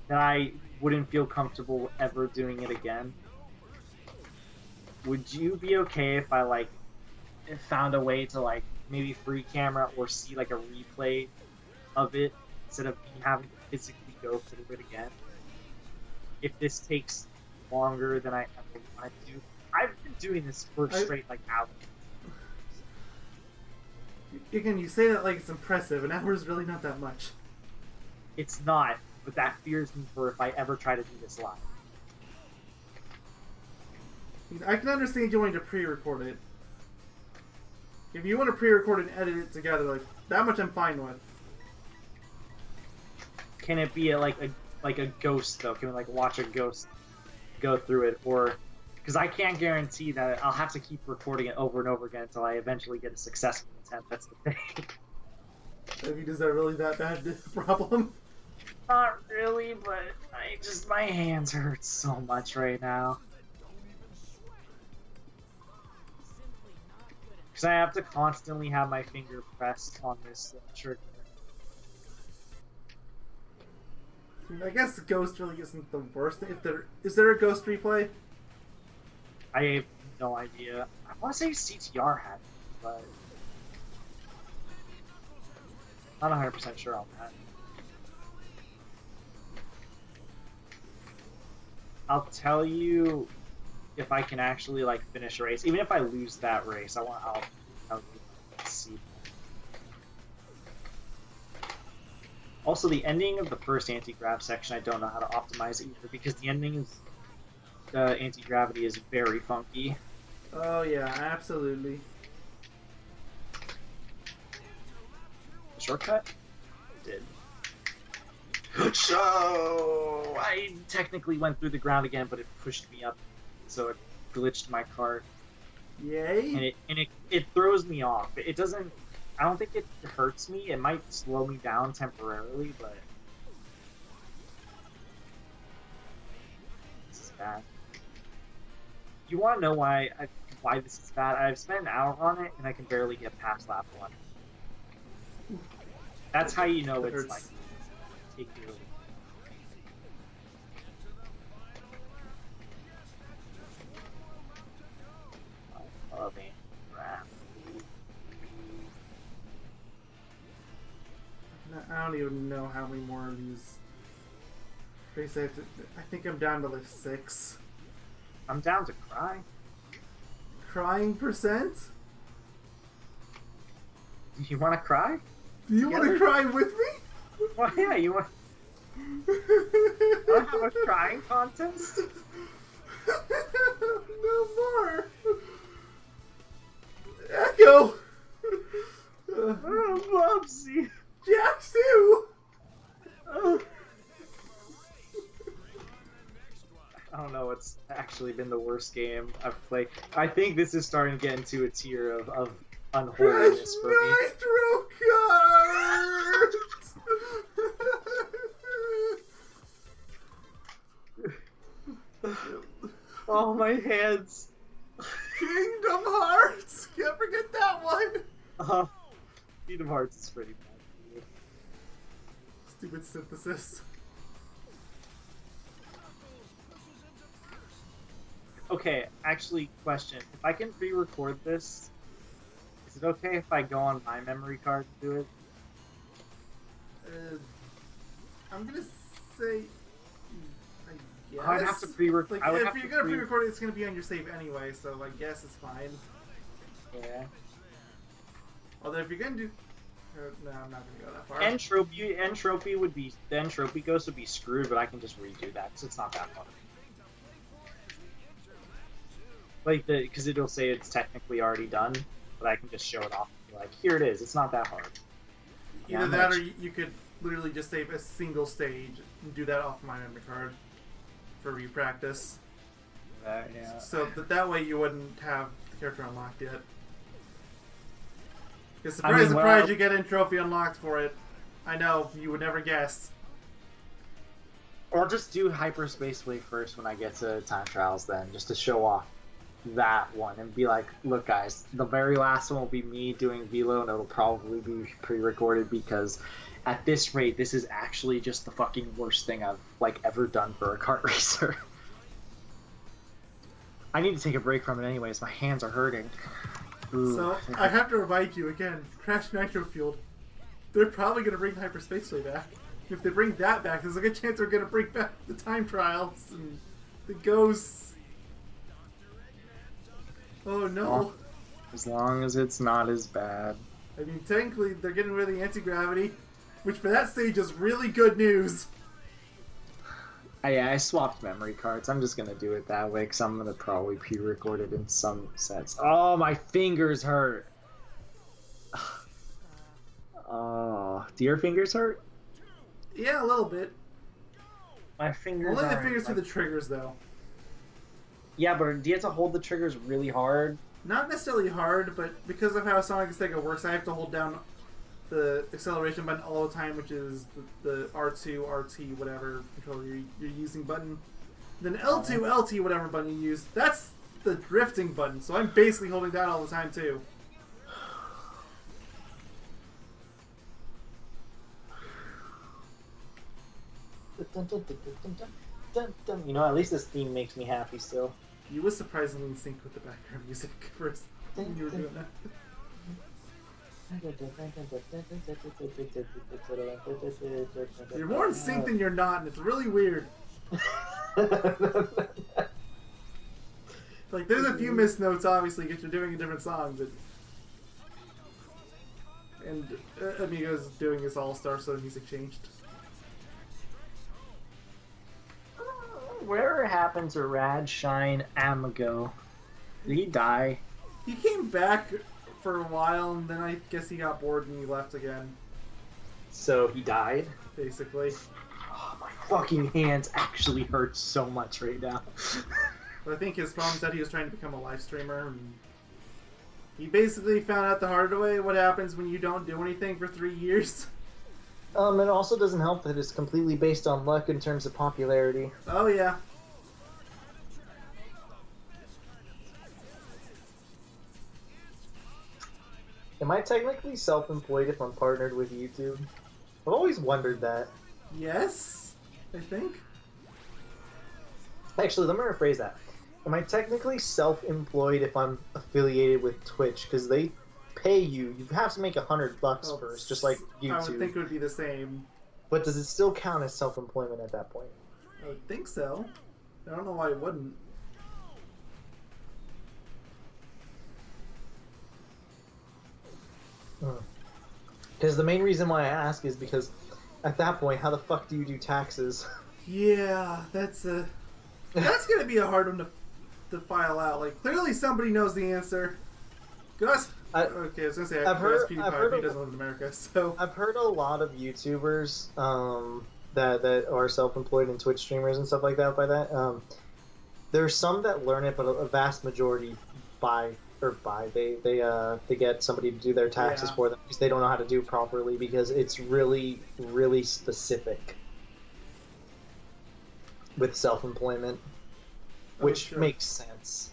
that I wouldn't feel comfortable ever doing it again, would you be okay if I like found a way to like maybe free camera or see like a replay of it instead of me having to physically go through it again? If this takes longer than I ever wanted to. I've been doing this for straight like hours. Again, you say that like it's impressive, an hour is really not that much. It's not, but that fears me for if I ever try to do this live. I can understand you wanting to pre-record it. If you want to pre-record and edit it together, like that much I'm fine with. Can it be like a ghost though? Can we like watch a ghost go through it, or because I can't guarantee that I'll have to keep recording it over and over again until I eventually get a successful attempt. That's the thing. I mean, is that really that bad a problem? Not really, but my hands hurt so much right now. Because I have to constantly have my finger pressed on this trigger. I guess the ghost really isn't the worst thing. Is there a ghost replay? I have no idea. I want to say CTR had it, but I'm not 100% sure on that. I'll tell you if I can actually like finish a race. Even if I lose that race, I'll tell you. See. Also, the ending of the first anti-grav section, I don't know how to optimize it either, because the ending of anti-gravity is very funky. Oh yeah, absolutely. Shortcut? Did. So I technically went through the ground again, but it pushed me up, so it glitched my cart, Yay! and it throws me off. It doesn't. I don't think it hurts me. It might slow me down temporarily, but this is bad. You want to know why this is bad? I've spent an hour on it, and I can barely get past lap 1. That's how you know That it's hurts. like take you. Oh man, crap. I don't even know how many more of these. I think I'm down to like 6. I'm down to cry. Crying percent? You want to cry? Do you want to Together? cry with me? Well, yeah, you want to have a crying contest? No more. Echo. Oh, Bubsy. Jack too. Oh. I don't know what's actually been the worst game I've played. I think this is starting to get into a tier of Crash unholiness for me. Nitro Kart. Oh, my hands. Kingdom Hearts. Can't forget that one. Kingdom Hearts is pretty bad. Stupid synthesis. Okay, actually, question. If I can pre-record this, is it okay if I go on my memory card and do it? I'm gonna say. I guess. I'd have to pre-record. Like, if you're gonna pre-record it, it's gonna be on your save anyway, so I guess it's fine. Yeah. Although if you're gonna do, no, I'm not gonna go that far. Entropy would be the entropy ghost would be screwed, but I can just redo that because it's not that hard. Like because it'll say it's technically already done, but I can just show it off and be like, here it is. It's not that hard. Either that, or you could literally just save a single stage and do that off my memory card for repractice. Yeah. So that way you wouldn't have the character unlocked yet. Because surprise, you get a trophy unlocked for it. I know, you would never guess. Or just do Hyperspace Wave first when I get to Time Trials then, just to show off that one and be like, look guys, the very last one will be me doing Velo and it'll probably be pre-recorded because at this rate, this is actually just the fucking worst thing I've like ever done for a kart racer. I need to take a break from it anyways, my hands are hurting. Ooh. So, I have to remind you again, Crash Nitro Fueled, they're probably going to bring Hyperspace Way back. If they bring that back, there's a good chance they're going to bring back the Time Trials and the Ghosts. Oh no. As long as it's not as bad. I mean, technically, they're getting rid of the anti-gravity, which for that stage is really good news. I swapped memory cards. I'm just gonna do it that way because I'm gonna probably pre-record it in some sets. Oh, my fingers hurt. Oh, do your fingers hurt? Yeah, a little bit. My fingers. Only the fingers to the triggers, though. Yeah, but do you have to hold the triggers really hard? Not necessarily hard, but because of how Sonic and SEGA works, I have to hold down the acceleration button all the time, which is the R2, RT, whatever controller you're using button. Then L2, LT, whatever button you use, that's the drifting button, so I'm basically holding that all the time too. You know, at least this theme makes me happy still. You was surprisingly in sync with the background music first when you were doing that. You're more in sync than you're not, and it's really weird. Like, there's a few missed notes, obviously, because you're doing a different song, but... And Amigo's doing his All-Star, so the music changed. Whatever happened to Rad Shine Amigo? Did he die? He came back for a while, and then I guess he got bored and he left again. So he died? Basically. Oh, my fucking hands actually hurt so much right now. But I think his mom said he was trying to become a live streamer, and he basically found out the hard way what happens when you don't do anything for 3 years. It also doesn't help that it's completely based on luck in terms of popularity. Oh, yeah. Am I technically self-employed if I'm partnered with YouTube? I've always wondered that. Yes, I think. Actually, let me rephrase that. Am I technically self-employed if I'm affiliated with Twitch? Because they pay you. You have to make $100 first, just like YouTube. I would think it would be the same. But does it still count as self-employment at that point? I would think so. I don't know why it wouldn't. Because the main reason why I ask is because at that point, how the fuck do you do taxes? Yeah, that's gonna be a hard one to file out. Like, clearly somebody knows the answer. Gus. Okay, I was gonna say I've heard he of, doesn't live in America, so I've heard a lot of YouTubers that are self-employed and Twitch streamers and stuff like that. By that, there's some that learn it, but a vast majority they get somebody to do their taxes for them because they don't know how to do it properly because it's really, really specific with self-employment, which makes sense.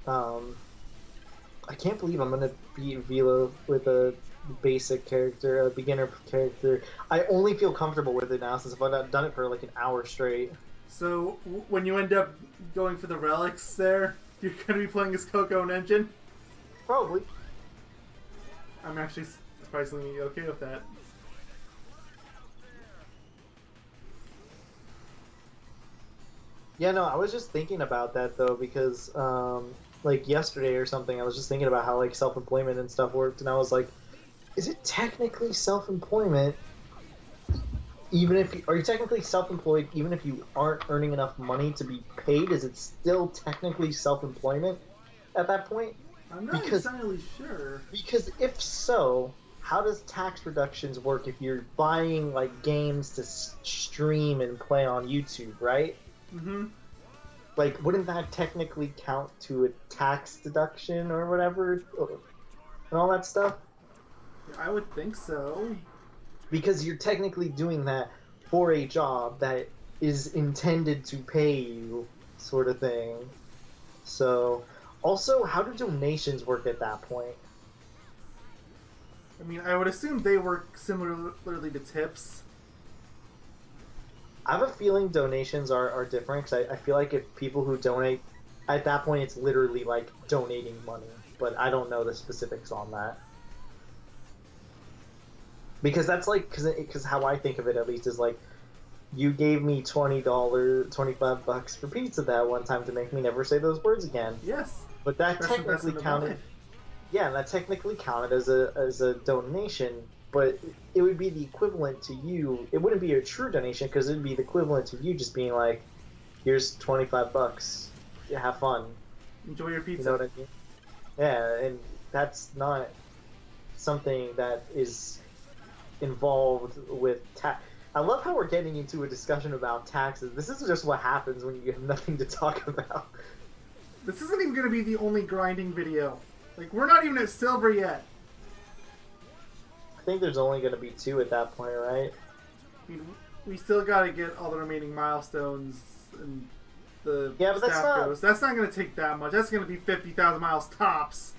I can't believe I'm gonna beat Velo with a basic character, a beginner character. I only feel comfortable with it now since I've done it for like an hour straight. So, when you end up going for the relics there, you're going to be playing as Coco and Engine? Probably. I'm actually surprisingly okay with that. Yeah, no, I was just thinking about that, though, because, like, yesterday or something, I was just thinking about how, like, self-employment and stuff worked, and I was like, is it technically self-employment are you technically self-employed even if you aren't earning enough money to be paid? Is it still technically self-employment at that point? I'm not entirely sure. Because if so, how does tax reductions work if you're buying like games to stream and play on YouTube, right? Mm-hmm. Like, wouldn't that technically count to a tax deduction or whatever, and all that stuff? I would think so. Because you're technically doing that for a job that is intended to pay you, sort of thing. So, also, how do donations work at that point? I mean, I would assume they work similarly to tips. I have a feeling donations are different, because I feel like if people who donate, at that point it's literally like donating money, but I don't know the specifics on that. Because that's like, because how I think of it at least is like, you gave me $20, $25 for pizza that one time to make me never say those words again. Yes. But that technically counted. Yeah, that technically counted as a donation, but it would be the equivalent to you. It wouldn't be a true donation because it would be the equivalent to you just being like, here's $25. Yeah, have fun. Enjoy your pizza. You know what I mean? Yeah, and that's not something that is involved with tax. I love how we're getting into a discussion about taxes. This is just what happens when you have nothing to talk about. This isn't even going to be the only grinding video. Like, we're not even at silver yet. I think there's only going to be 2 at that point, right? I mean, we still got to get all the remaining milestones and the but staff goes. That's not going to take that much. That's going to be 50,000 miles tops.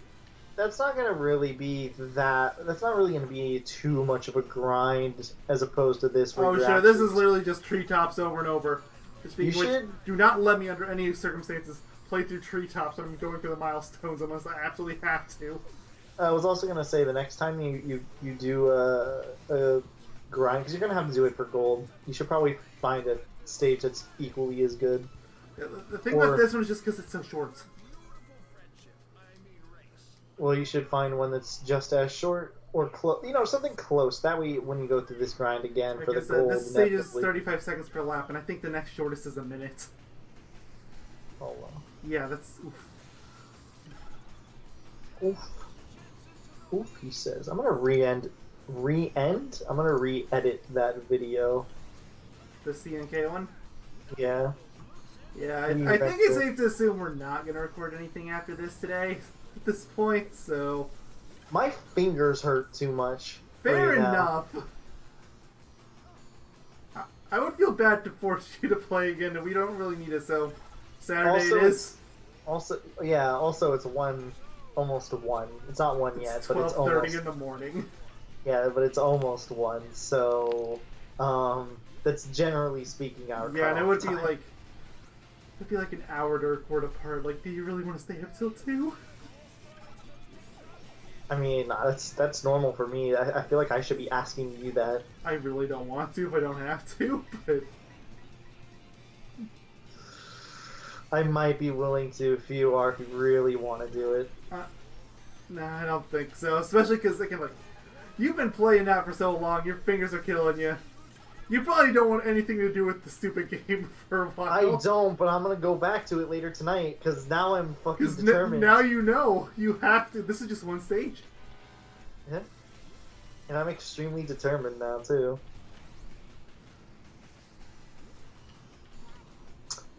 That's not going to really be that. That's not really going to be too much of a grind as opposed to this. Oh, sure. This is literally just treetops over and over. Do not let me, under any circumstances, play through treetops when I'm going through the milestones unless I absolutely have to. I was also going to say, the next time you do a grind, because you're going to have to do it for gold, you should probably find a stage that's equally as good. Yeah, the thing about this one is just because it's so short. Well, you should find one that's just as short or close. You know, something close. That way, when you go through this grind again for the gold... This stage is 35 seconds per lap, and I think the next shortest is a minute. Oh well. Yeah, that's... Oof. Oof. Oof, he says. I'm gonna re-end? I'm gonna re-edit that video. The CNK one? Yeah. Yeah, I think it's safe to assume we're not going to record anything after this today at this point, so... My fingers hurt too much. Fair right now. enough. I would feel bad to force you to play again, and we don't really need it, so... Saturday Also, it is. Also it's almost 1. It's not 1 yet, It's but it's 12:30 almost... in the morning. Yeah, but it's almost 1, so... that's generally speaking our Yeah, and it would time. be like... It'd be like an hour to record apart. Like, do you really want to stay up till 2? I mean, that's normal for me. I feel like I should be asking you that. I really don't want to if I don't have to, but... I might be willing to if you really want to do it. Nah, I don't think so. Especially because, like, you've been playing that for so long, your fingers are killing you. You probably don't want anything to do with the stupid game for a while. I don't, but I'm gonna go back to it later tonight because now I'm fucking determined. Now you know. You have to. This is just one stage. Yeah. And I'm extremely determined now, too.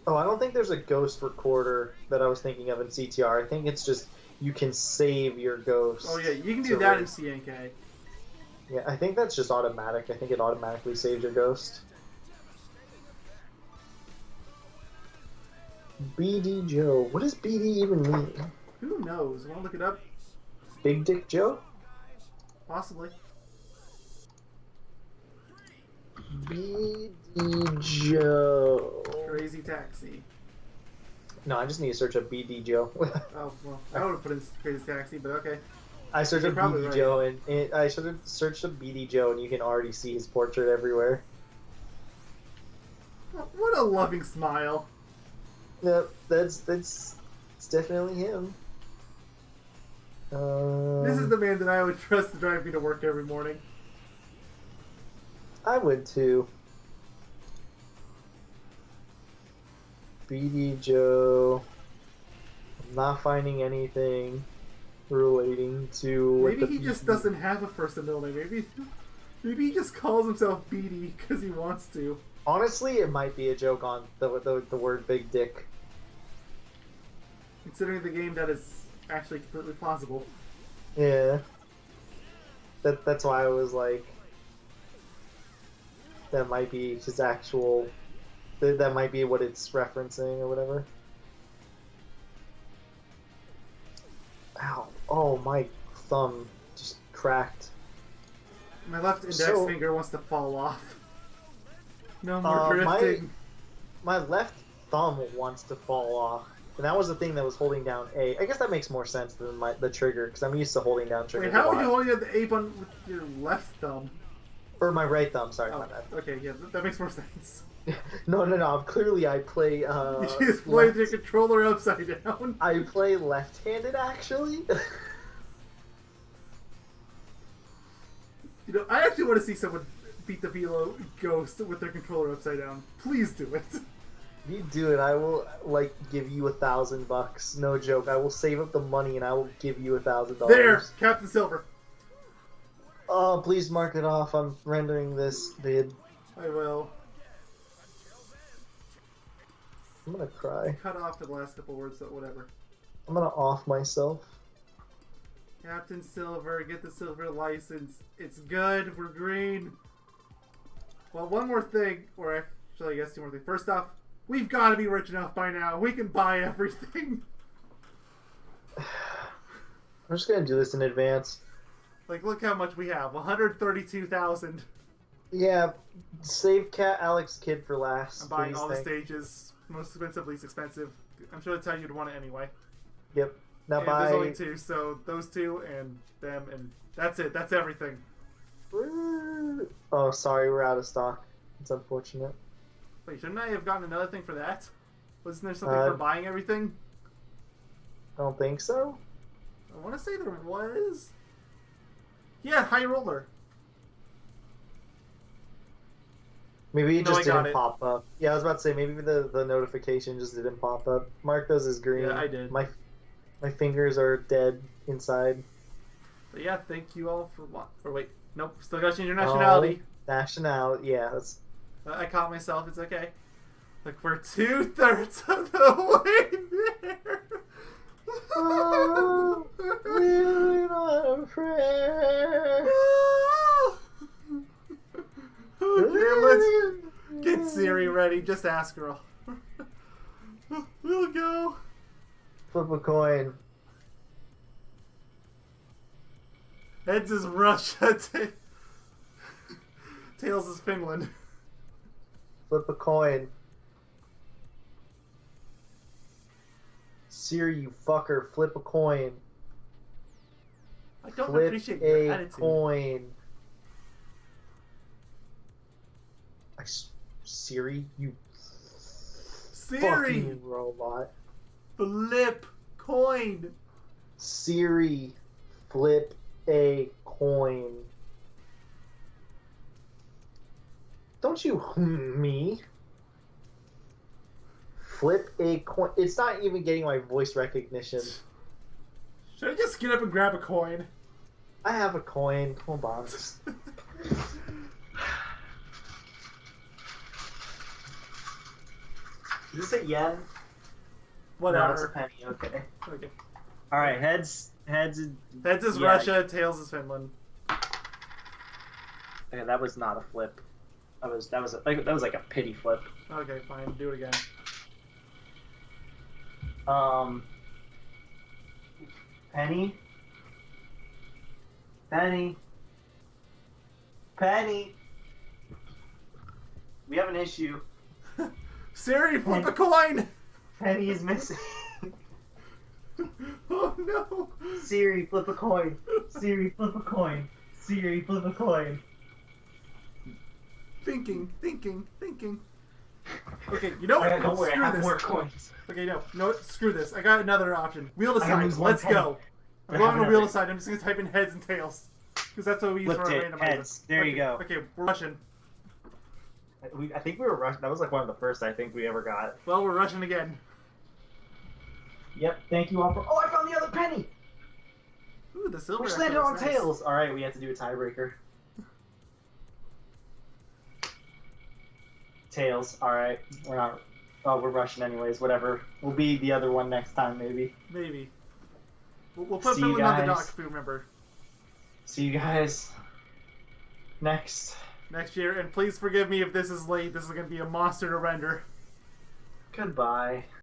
Oh, I don't think there's a ghost recorder that I was thinking of in CTR. I think it's just you can save your ghost. Oh, yeah, you can do that in CNK. Yeah, I think that's just automatic. I think it automatically saves your ghost. BD Joe. What does BD even mean? Who knows? Want to look it up? Big Dick Joe? Possibly. BD Joe. Crazy Taxi. No, I just need to search up BD Joe. Oh, well, I would have put in Crazy Taxi, but okay. I searched You're up probably BD right. Joe, and I should have searched up BD Joe, and you can already see his portrait everywhere. What a loving smile. Yep, it's definitely him. This is the man that I would trust to drive me to work every morning. I would too. BD Joe. I'm not finding anything relating to. what Maybe the he just BD doesn't have a first and middle name. Maybe he just calls himself BD because he wants to. Honestly, it might be a joke on the word big dick. Considering the game, that is actually completely plausible. Yeah. That's why I was like, that might be his actual. That might be what it's referencing or whatever. Ow. Oh, my thumb just cracked. My left index finger wants to fall off. No more my drifting. My left thumb wants to fall off. And that was the thing that was holding down A. I guess that makes more sense than the trigger, because I'm used to holding down triggers. Wait, how a are you lot. holding up the A button with your left thumb? Or my right thumb, sorry, Oh, my bad. okay, yeah, that makes more sense. No. Clearly I play, You just play left- the controller upside down. I play left-handed, actually. You know, I actually want to see someone beat the Velo Ghost with their controller upside down. Please do it. You do it, I will, give you $1,000. No joke. I will save up the money and I will give you $1,000. There, Captain Silver. Oh, please mark it off. I'm rendering this vid. I will. I'm gonna cry. Cut off the last couple words, but whatever. I'm gonna off myself. Captain Silver, get the silver license. It's good. We're green. Well, one more thing, or actually, I guess two more things. First off, we've got to be rich enough by now. We can buy everything. I'm just gonna do this in advance. Like, look how much we have. 132,000. Yeah, save Cat Alex Kid for last. I'm buying please, all the thank- stages. Most expensive, least expensive. I'm sure that's how you'd want it anyway. Yep. Now And buy. there's only two, so those two and them, and that's it. That's everything. Oh, sorry, we're out of stock. It's unfortunate. Wait, shouldn't I have gotten another thing for that? Wasn't there something Uh, for buying everything? I don't think so. I want to say there was. Yeah, High Roller. Maybe it No, just I got didn't it. pop up. Yeah, I was about to say maybe the notification just didn't pop up. Mark those as green. Yeah, I did. My fingers are dead inside. But yeah, thank you all for what? Or wait, nope, still gotta change your nationality. Nationality, yeah. That's I caught myself. It's okay. Like we're 2/3 of the way there. oh, living on a prayer. Okay, let's get Siri ready. Just ask her. We'll go. Flip a coin. Heads is Russia. Tails is Finland. Flip a coin. Siri, you fucker, flip a coin. I don't Flip appreciate your a attitude. coin. Siri, you Siri, fucking robot. flip coin. Siri, flip a coin. Don't you me? Flip a coin. It's not even getting my voice recognition. Should I just get up and grab a coin? I have a coin. Hold on. Is this a yen? Whatever. No, it's a penny. Okay. Okay. All right, heads. Heads is Yeah. Russia. Tails is Finland. Okay, that was not a flip. That was like a pity flip. Okay, fine. Do it again. Penny. Penny. Penny. We have an issue. Siri, flip a coin. Penny is missing. Oh no. Siri, flip a coin. Siri, flip a coin. Siri, flip a coin. Thinking. Okay, you know what? Don't worry, I Screw have this. more coins. Okay, no, screw this. I got another option. Wheel to I gotta side. lose one Let's penny. go. I'm I going have on wheel to another. side. I'm just gonna type in heads and tails because that's what we use Flipped for our it. randomizer. Heads. There you Okay, go. Okay, we're rushing. I think we were rushing. That was like one of the first I think we ever got. Well, we're rushing again. Yep, thank you all for. Oh, I found the other penny! Ooh, the silver. Which actually landed on looks nice. tails. Alright, we have to do a tiebreaker. Tails, alright. We're not. Oh, we're rushing anyways, whatever. We'll be the other one next time, maybe. Maybe. We'll put See you Finland on the guys. dock if we remember See you guys next. next year. And please forgive me if this is late. This is gonna be a monster to render. Goodbye.